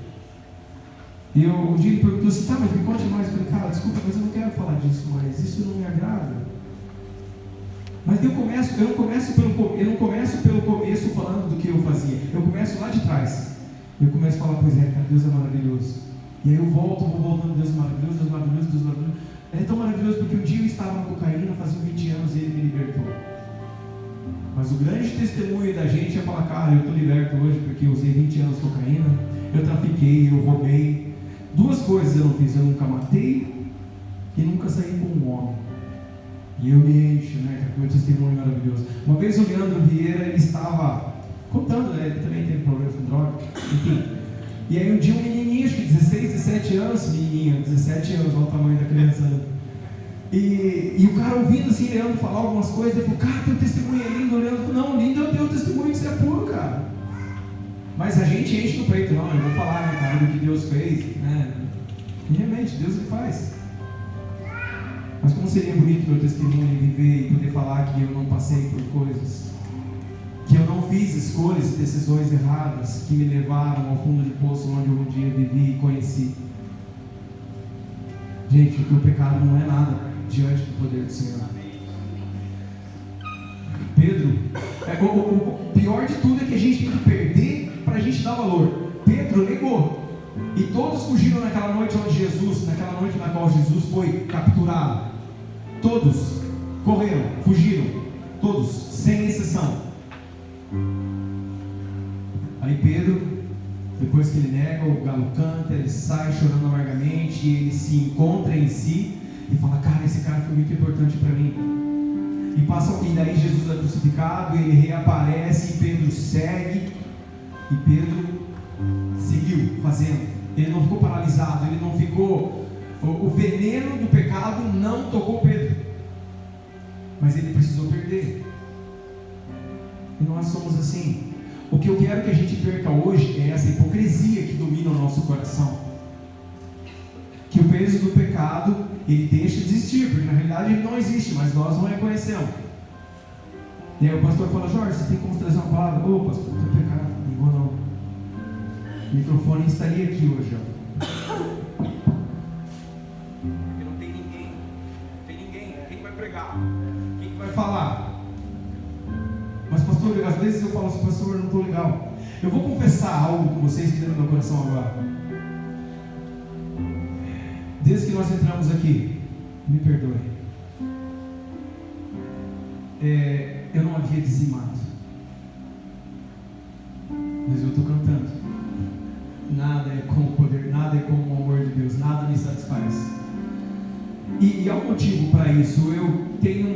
E um dia ele perguntou assim, tá, mas me conte mais. Eu falei, cara, desculpa, mas eu não quero falar disso mais, isso não me agrada. Mas eu não começo pelo começo falando do que eu fazia, eu começo lá de trás. Eu começo a falar, pois é, cara, Deus é maravilhoso. E aí eu vou voltando, Deus é maravilhoso, Deus é maravilhoso, Deus é maravilhoso. Ele é tão maravilhoso porque um dia eu estava na cocaína, fazia 20 anos e ele me libertou. Mas o grande testemunho da gente é falar, cara, eu estou liberto hoje porque eu usei 20 anos de cocaína, eu trafiquei, eu roubei. Duas coisas eu não fiz, eu nunca matei e nunca saí com um homem. E eu me encho, né, com meu testemunho maravilhoso. Uma vez o Leandro Vieira, ele estava contando, né, ele também teve problemas com droga, enfim. E aí um dia um menininho, acho que 16, 17 anos, menininho, 17 anos, olha o tamanho da criança, né? E o cara ouvindo assim, Leandro falar algumas coisas, ele falou, cara, teu testemunho é lindo. O Leandro falou, não, lindo é o teu testemunho, que você é puro, cara. Mas a gente enche no peito, não, eu vou falar, né, cara, do que Deus fez, né? E realmente, Deus ele faz. Mas como seria bonito meu testemunho viver e poder falar que eu não passei por coisas, que eu não fiz escolhas e decisões erradas que me levaram ao fundo de poço onde eu um dia vivi e conheci. Gente, o teu pecado não é nada diante do poder do Senhor. Pedro, o pior de tudo é que a gente tem que perder para a gente dar valor. Pedro negou. E todos fugiram naquela noite naquela noite na qual Jesus foi capturado. Todos correram, fugiram. Todos, sem exceção. Aí Pedro, depois que ele nega, o galo canta, ele sai chorando amargamente, e ele se encontra em si e fala, cara, esse cara foi muito importante para mim. E daí Jesus é crucificado, ele reaparece, e Pedro segue, e Pedro seguiu fazendo. Ele não ficou paralisado, ele não ficou, o veneno do pecado não tocou Pedro, mas ele precisou perder. E nós somos assim. O que eu quero que a gente perca hoje é essa hipocrisia que domina o nosso coração. Que o peso do pecado, ele deixa de existir, porque na realidade ele não existe, mas nós não reconhecemos. E aí o pastor fala, Jorge, você tem como trazer uma palavra? Ô pastor, eu tenho pecado, não vou não. O microfone estaria aqui hoje, ó. Porque não tem ninguém, quem vai pregar? Quem vai falar? Mas pastor, às vezes eu falo assim, pastor, eu não estou legal. Eu vou confessar algo com vocês que tem no meu coração agora. Desde que nós entramos aqui, me perdoe, eu não havia dizimado, mas eu estou cantando. Nada é como o poder, nada é como o amor de Deus, nada me satisfaz. E há um motivo para isso. Eu tenho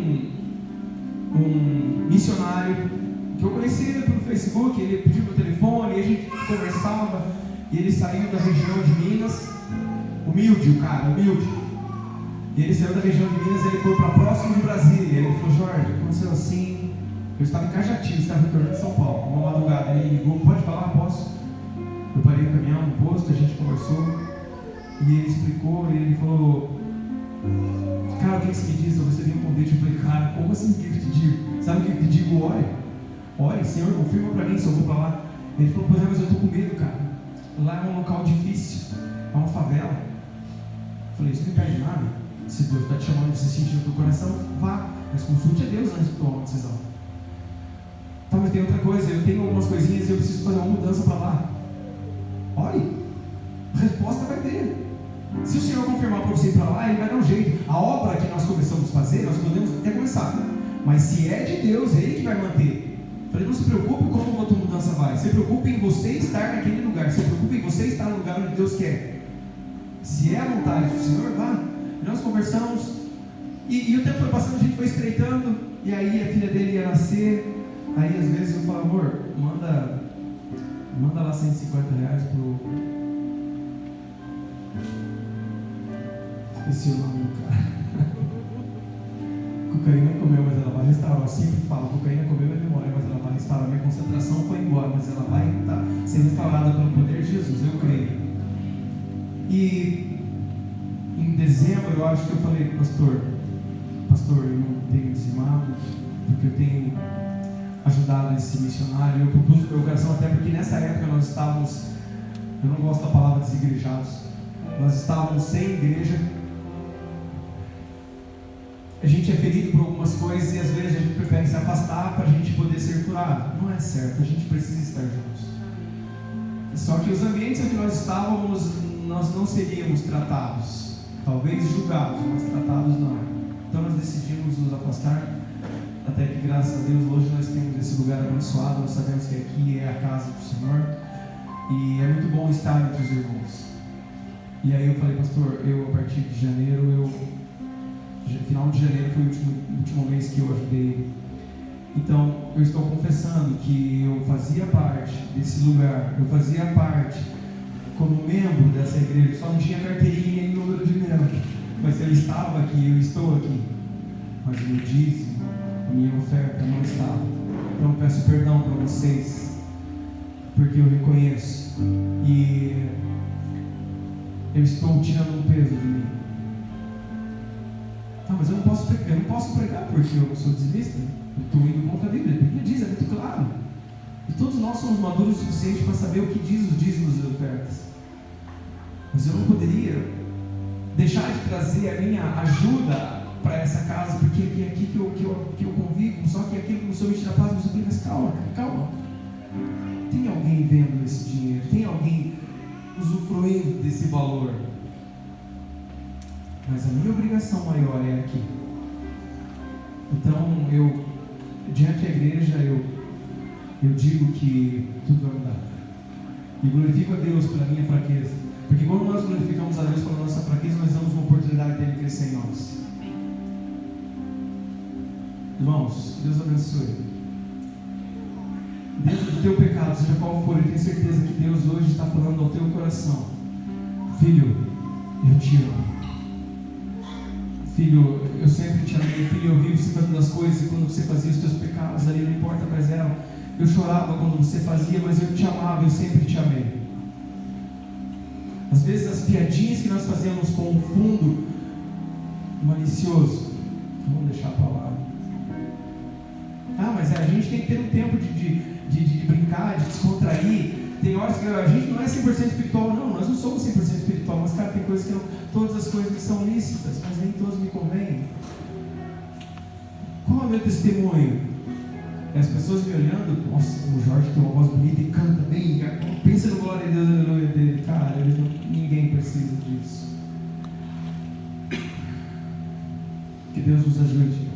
um missionário que eu conheci pelo Facebook, ele pediu meu telefone, e a gente conversava, e ele saiu da região de Minas, humilde, e ele saiu da região de Minas, ele foi para próximo de Brasília, ele falou, Jorge, aconteceu assim, eu estava em Cajati, estava retornando de São Paulo, uma madrugada, ele me ligou, pode falar? Posso? Eu parei o caminhão no posto, a gente conversou, e ele explicou, e ele falou, cara, o que você me diz? Eu recebi um convite. Eu falei, cara, como assim o que eu te digo? Sabe o que eu te digo? Ore, Senhor, confirma para mim se eu vou para lá. Ele falou, pois é, mas eu estou com medo, cara. Lá é um local difícil, é uma favela. Eu falei, isso não impede nada. Se Deus está te chamando, você sentir no teu coração, vá, mas consulte a Deus antes de tomar uma decisão. Tá, mas tem outra coisa, eu tenho algumas coisinhas e eu preciso fazer uma mudança para lá. Ore, a resposta vai ter. Se o Senhor confirmar para você ir para lá, Ele vai dar um jeito. A obra que nós começamos a fazer, nós podemos até começar, mas se é de Deus, é Ele que vai manter. Eu falei, não se preocupe como a tua mudança vai. Se preocupe em você estar naquele lugar. Se preocupe em você estar no lugar onde Deus quer. Se é a vontade do Senhor, vá. E nós conversamos, e o tempo foi passando, a gente foi estreitando, e aí a filha dele ia nascer. Aí às vezes eu falo, amor, manda lá R$150 pro... Esqueci o nome do cara. Cocaína comeu, mas ela vai restaurar. Eu sempre falo, cocaína comeu minha memória, mas ela vai restaurar. Minha concentração foi embora, mas ela vai ser restaurada pelo poder de Jesus, eu creio. E em dezembro eu acho que eu falei, pastor, eu não tenho dizimado, porque eu tenho ajudado esse missionário. Eu propus no meu coração, até porque nessa época nós estávamos, eu não gosto da palavra desigrejados, nós estávamos sem igreja. A gente é ferido por algumas coisas e às vezes a gente prefere se afastar para a gente poder ser curado. Não é certo, a gente precisa estar juntos. Só que os ambientes em que nós estávamos, nós não seríamos tratados, talvez julgados, mas tratados não. Então nós decidimos nos afastar, até que graças a Deus hoje nós temos esse lugar abençoado. Nós sabemos que aqui é a casa do Senhor e é muito bom estar entre os irmãos. E aí eu falei, pastor, eu a partir de janeiro, final de janeiro foi o último mês que eu ajudei ele. Então eu estou confessando que eu fazia parte desse lugar, eu fazia parte como membro dessa igreja, só não tinha carteirinha nem número de membro, mas ele estava aqui, eu estou aqui, mas o meu dízimo, a minha oferta não estava. Então eu peço perdão para vocês, porque eu reconheço e eu estou tirando um peso de mim. Mas eu não posso pregar porque eu sou dizimista. Eu estou indo contra a Bíblia. A Bíblia diz, é muito claro. E todos nós somos maduros o suficiente para saber o que diz os dízimos e ofertas. Mas eu não poderia deixar de trazer a minha ajuda para essa casa, porque é aqui que eu convivo. Só que é aqui que começou a me tirar paz. Mas eu falei, mas calma. Tem alguém vendo esse dinheiro? Tem alguém usufruindo desse valor? Mas a minha obrigação maior é aqui. Então, diante da igreja, eu digo que tudo vai mudar. E glorifico a Deus pela minha fraqueza. Porque quando nós glorificamos a Deus pela nossa fraqueza, nós damos uma oportunidade dele crescer em nós. Irmãos, Deus abençoe. Dentro do teu pecado, seja qual for, eu tenho certeza que Deus hoje está falando ao teu coração. Filho, eu te amo. Filho, eu sempre te amei. Filho, eu vi você fazendo as coisas, e quando você fazia os teus pecados ali, não importa quais eram, eu chorava quando você fazia, mas eu te amava, eu sempre te amei. Às vezes as piadinhas que nós fazemos com um fundo malicioso, vamos deixar para lá. Mas a gente tem que ter um tempo de brincar, de descontrair. Tem horas que a gente não é 100% espiritual, não, nós não somos 100% espiritual, mas cara, tem coisas que não, todas as coisas que são lícitas, mas nem todas me convêm. Qual é o meu testemunho? E as pessoas me olhando, nossa, o Jorge tem uma voz bonita e canta bem, pensa no glória a Deus, aleluia dele. Cara, ninguém precisa disso. Que Deus nos ajude.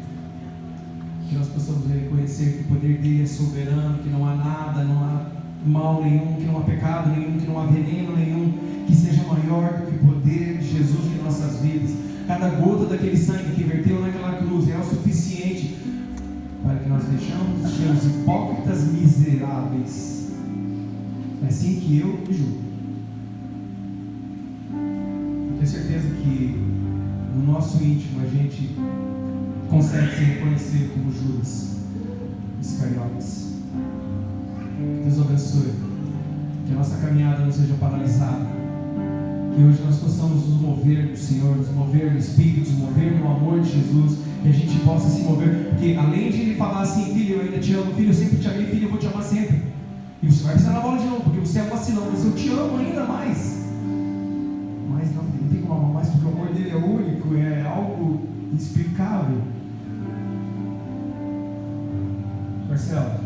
Que nós possamos reconhecer que o poder dele é soberano, que não há nada, não há mal nenhum, que não há pecado nenhum, que não há veneno nenhum que seja maior do que o poder de Jesus em nossas vidas. Cada gota daquele sangue que verteu naquela cruz é o suficiente para que nós deixamos de ser os hipócritas miseráveis. É assim que eu me julgo. Eu tenho certeza que no nosso íntimo a gente consegue se reconhecer como Judas Iscariotes. Deus abençoe. Que a nossa caminhada não seja paralisada. Que hoje nós possamos nos mover no Senhor, nos mover no Espírito, nos mover no amor de Jesus. Que a gente possa se mover. Porque além de ele falar assim, filho, eu ainda te amo, filho, eu sempre te amei, filho, eu vou te amar sempre. E você vai precisar na bola de novo, porque você é vacilão, mas eu te amo ainda mais. Mas não tem como amar mais, porque o amor dele é único, é algo inexplicável. Marcelo.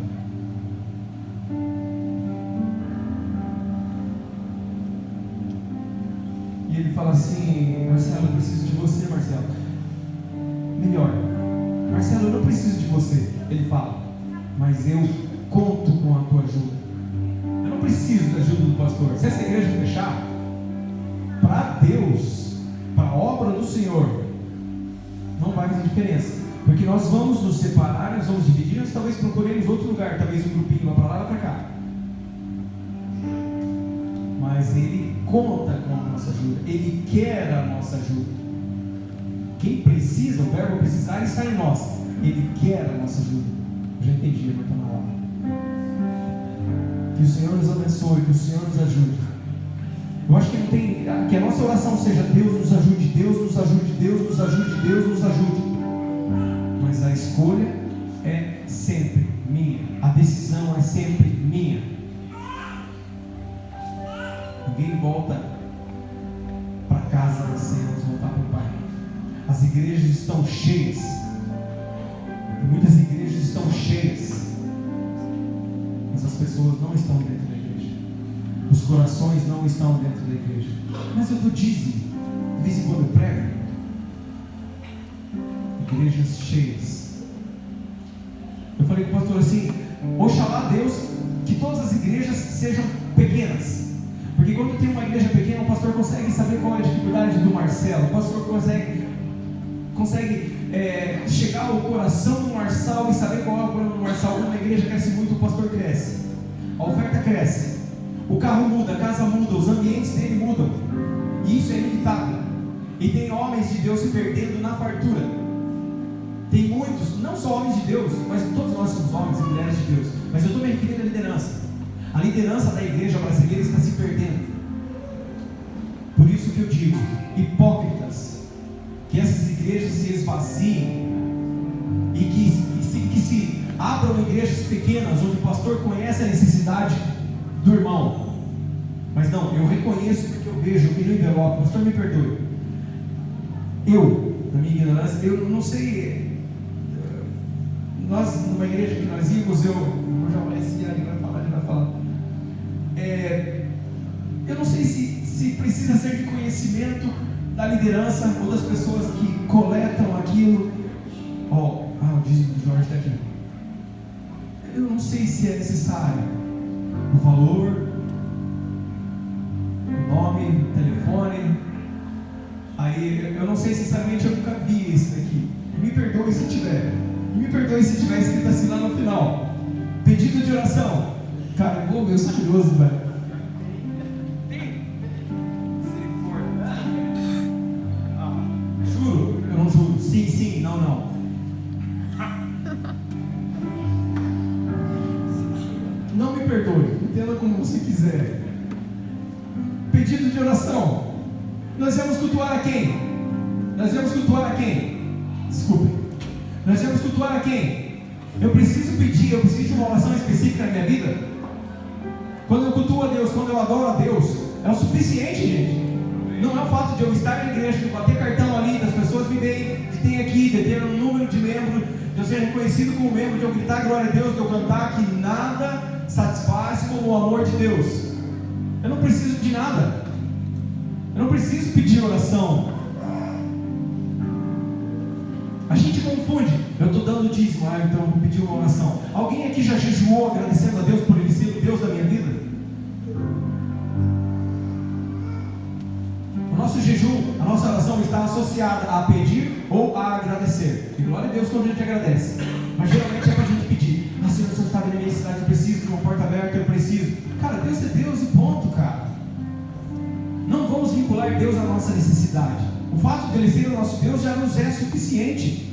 E ele fala assim, Marcelo, eu preciso de você, Marcelo. Melhor, Marcelo, eu não preciso de você. Ele fala, mas eu conto com a tua ajuda. Eu não preciso da ajuda do pastor. Se essa igreja fechar, para Deus, para a obra do Senhor, não vai fazer diferença. Porque nós vamos nos separar, nós vamos dividir, nós talvez procuremos outro lugar, talvez um grupinho, lá para lá, lá para cá. Mas Ele conta com a nossa ajuda, Ele quer a nossa ajuda. Quem precisa, o verbo precisar está em nós. Ele quer a nossa ajuda. Eu já entendi, mas está na hora. Que o Senhor nos abençoe, que o Senhor nos ajude. Eu acho que não tem, que a nossa oração seja Deus nos ajude, Deus nos ajude, Deus nos ajude, Deus nos ajude. Mas a escolha é sempre minha. volta para casa, descemos, voltar para o Pai. As igrejas estão cheias. E muitas igrejas estão cheias. Mas as pessoas não estão dentro da igreja. Os corações não estão dentro da igreja. Mas eu dou dízimo. De vez em quando eu prego. Igrejas cheias. Eu falei com o pastor assim: oxalá Deus que todas as igrejas sejam pequenas. Porque quando tem uma igreja pequena, o pastor consegue saber qual é a dificuldade do Marcelo. O pastor consegue chegar ao coração do Marçal e saber qual é o problema do Marçal. Quando a igreja cresce muito, o pastor cresce, a oferta cresce, o carro muda, a casa muda, os ambientes dele mudam, e isso é inevitável. E tem homens de Deus se perdendo na fartura. Tem muitos, não só homens de Deus, mas todos nós somos homens e mulheres de Deus. Mas eu estou me referindo à liderança. A liderança da igreja brasileira está se perdendo. Por isso que eu digo, hipócritas, que essas igrejas se esvaziem e que se abram igrejas pequenas, onde o pastor conhece a necessidade do irmão. Mas não, eu reconheço porque eu vejo que no envelope, pastor, me perdoe, eu, na minha ignorância, eu não sei, nós, numa igreja que nós íamos, eu já falei assim, ele vai falar, eu não sei se precisa ser de conhecimento da liderança ou das pessoas que coletam aquilo. O dízimo do Jorge está aqui. Eu não sei se é necessário o valor, o nome, o telefone. Aí eu não sei, sinceramente, eu nunca vi esse daqui. Me perdoe se tiver. Me perdoe se tiver escrito assim lá no final: pedido de oração. Cara, eu vou ver, eu sou curioso, velho. Juro, eu não juro. Sim, não. Não me perdoe, entenda como você quiser. Pedido de oração. Nós vamos cultuar a quem? Desculpe. Nós vamos cultuar a quem? Eu preciso de uma oração específica na minha vida? Quando eu cultuo a Deus, quando eu adoro a Deus, é o suficiente, gente. Não é o fato de eu estar na igreja, de bater cartão ali, das pessoas me verem, de ter aqui, de ter um número de membro, de eu ser reconhecido como membro, de eu gritar glória a Deus, de eu cantar, que nada satisfaz como o amor de Deus. Eu não preciso de nada. Eu não preciso pedir oração. A gente confunde. Eu estou dando dízimo, então eu vou pedir uma oração. Alguém aqui já jejuou agradecendo a Deus por Ele ser o Deus da minha vida? O nosso jejum, a nossa oração está associada a pedir ou a agradecer. E glória a Deus quando a gente agradece. Mas geralmente é para a gente pedir: Senhor, o Senhor sabe da minha necessidade, eu preciso de uma porta aberta, eu preciso. Cara, Deus é Deus e ponto, cara. Não vamos vincular Deus à nossa necessidade. O fato de Ele ser o nosso Deus já nos é suficiente.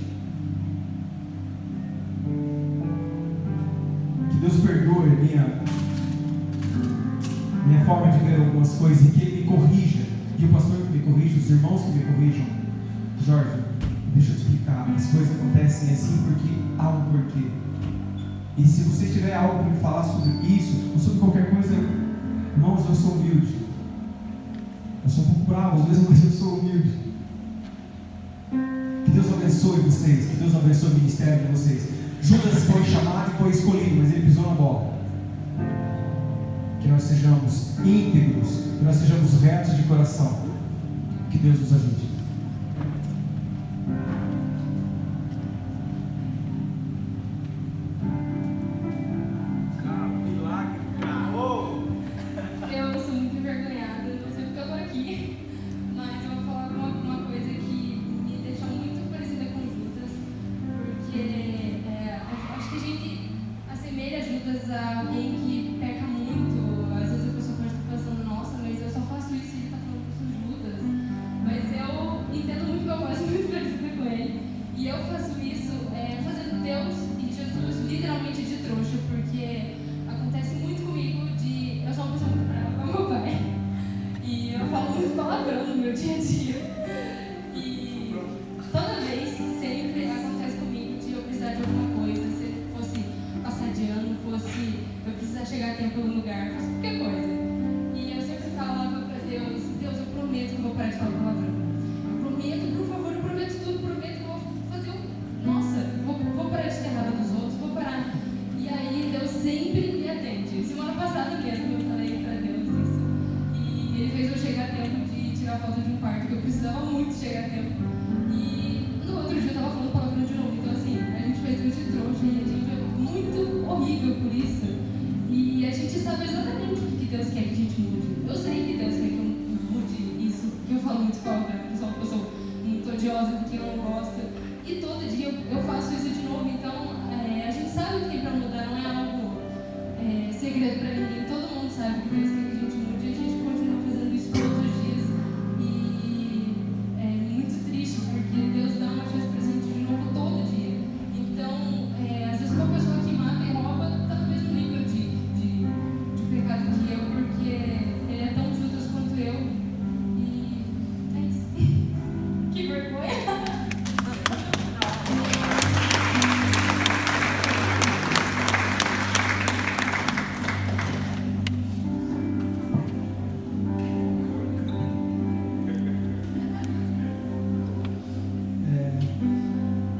Que Deus perdoe minha forma de ver algumas coisas, e que Ele me corrija, e o pastor que me corrija, os irmãos que me corrijam. Jorge, deixa eu te explicar, as coisas acontecem assim porque há um porquê. E se você tiver algo para me falar sobre isso, ou sobre qualquer coisa, irmãos, eu sou humilde. Eu sou um pouco bravo às vezes, mas eu sou humilde. Que Deus abençoe vocês, que Deus abençoe o ministério de vocês. Judas foi chamado e foi escolhido, mas ele pisou na bola. Que nós sejamos íntegros, que nós sejamos retos de coração. Que Deus nos ajude. Chegar a tempo no lugar, faço qualquer coisa. E eu sempre falava para Deus prometo que eu vou parar de falar palavrão. Eu prometo, por favor, eu prometo tudo, prometo que eu vou fazer vou parar de ter raiva dos outros, vou parar. E aí Deus sempre me atende. Semana passada mesmo eu falei pra Deus isso. E Ele fez eu chegar a tempo de tirar foto de um quarto, que eu precisava muito chegar a tempo. E no outro dia eu tava falando palavrão de novo. Então assim, a gente fez Deus de trouxa e a gente é muito horrível por isso. E a gente sabe exatamente o que Deus quer que a gente mude. Eu sei que Deus quer que eu mude isso, que eu falo muito palavrão, que eu sou uma pessoa muito odiosa, que eu não gosto. E todo dia eu faço isso de novo. Então a gente sabe o que tem para mudar, não é algo segredo para ninguém. Todo mundo sabe que Deus quer que a gente mude e a gente continua fazendo isso todos os dias. E é muito triste porque Deus dá uma chance pra gente de novo todo dia. Então, às vezes uma pessoa que mata e rouba está no mesmo nível de pecado que eu, porque ele é tão justo quanto eu. E é isso. Que vergonha!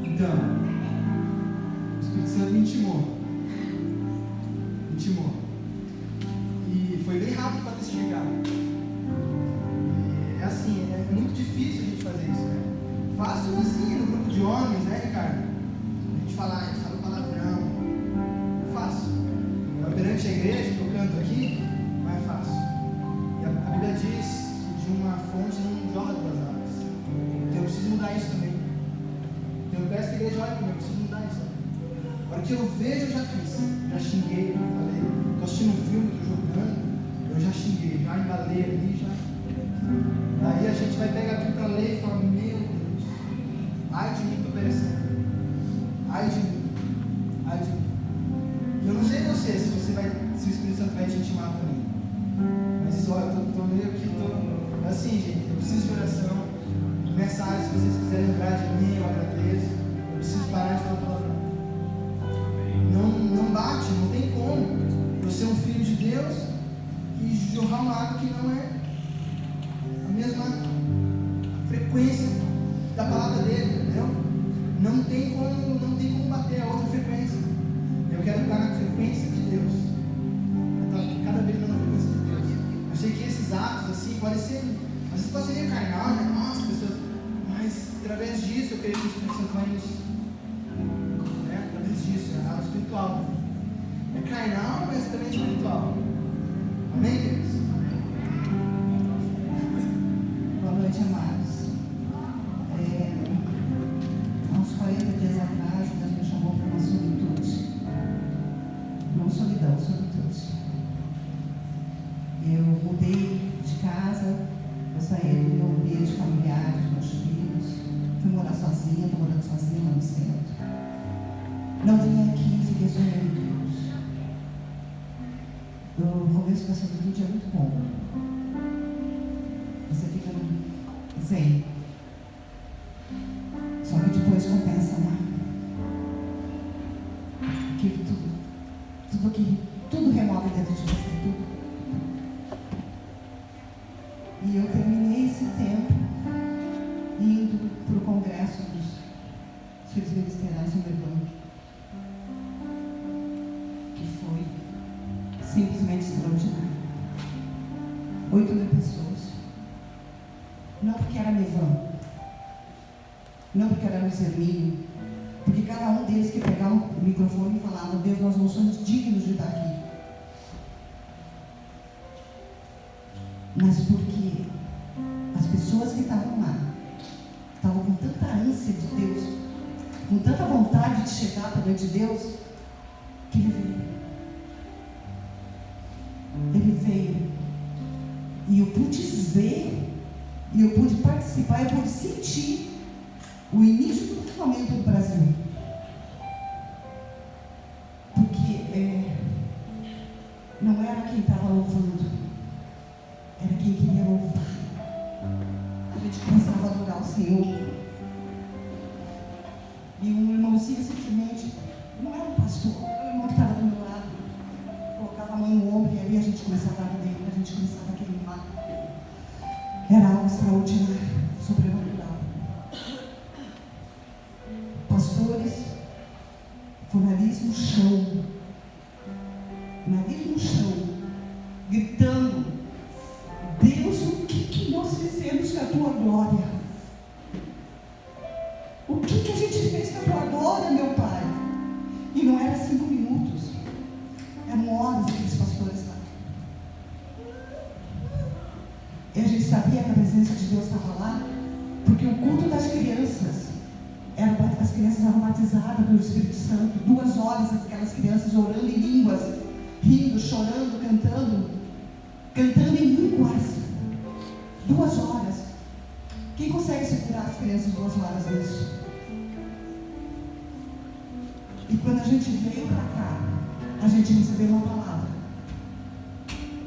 Então, o Espírito Santo me intimou. E foi bem rápido para testificar. E é assim, é muito difícil a gente fazer isso, né? Fácil assim, no grupo de homens, né, Ricardo? A gente fala palavrão. É fácil. Perante a igreja, que eu canto aqui, não é fácil. E a Bíblia diz que de uma fonte não jorra duas águas. Então eu preciso mudar isso também. Então eu peço que a igreja olhe para mim, eu preciso mudar isso também. A hora que eu vejo, eu já fiz. Já xinguei, eu falei. Estou assistindo um filme, estou jogando, eu já xinguei, já embalei ali, já. Daí a gente vai pegar tudo para ler e falar, meu Deus, ai de mim, estou perecendo. Ai de mim. E eu não sei você, se o Espírito Santo vai te intimar também. Mas olha, eu estou meio que, assim, gente, eu preciso de oração. Mensagem, se vocês quiserem lembrar de mim, eu agradeço. Eu preciso parar de falar palavrão. Não bate, não tem como eu ser um filho de Deus e jorrar uma água que não é a mesma frequência da palavra dele, entendeu? Não tem como bater a outra frequência. Eu quero estar na frequência de Deus. Eu estou cada vez mais na frequência de Deus. Eu sei que esses atos assim podem ser, às vezes pode ser meio carnal, né? Nossa, pessoas. Mas através disso eu creio que o Espírito Santo vai nos. Através disso, é algo espiritual. É carnal, mas também é espiritual. Amém, queridos? Boa noite, amados. Há uns 40 dias atrás, Deus me chamou para uma solitude. Não solidão, solitude. Eu mudei de casa, eu saí do meu ambiente familiar, dos meus filhos, fui morar sozinha, estou morando sozinha lá no centro. Não vim aqui, fiquei sonhando em Deus. O começo da solitude é muito bom. Você fica zen. Só que depois compensa, né? Tudo remove dentro de você, tudo. E eu terminei esse tempo indo para o congresso dos filhos ministeriais no Levante, que foi simplesmente extraordinário. 8.000 pessoas. Não porque era Levan, não porque era Luiz Hermínio, porque cada um deles que pegava o microfone e falava, Deus, nós não somos dignos de estar aqui. Mas porque as pessoas que estavam lá estavam com tanta ânsia de Deus, com tanta vontade de chegar perante Deus, que ele veio. Ele veio. E eu pude ver, e eu pude participar, eu pude sentir o início do momento do Brasil. Porque não era quem estava louvando, era quem queria louvar. A gente começava a adorar o Senhor. E um irmãozinho simplesmente, não era um pastor, era um irmão que estava do meu lado, colocava a mão no ombro e ali a gente começava a ler, a gente começava a queimar. Era algo extraordinário, sobrenatural. Pastores com o nariz no chão, gritando: Deus, o que nós fizemos com a tua glória? O que a gente fez com a tua glória, meu Pai? E não era 5 minutos, eram horas aqueles pastores lá. E a gente sabia que a presença de Deus estava lá, porque o culto das crianças, as crianças eram batizadas pelo Espírito Santo, 2 horas aquelas crianças orando em línguas, rindo, chorando, cantando em línguas. 2 horas. Quem consegue segurar as crianças 2 horas nisso? E quando a gente veio para cá, a gente recebeu uma palavra.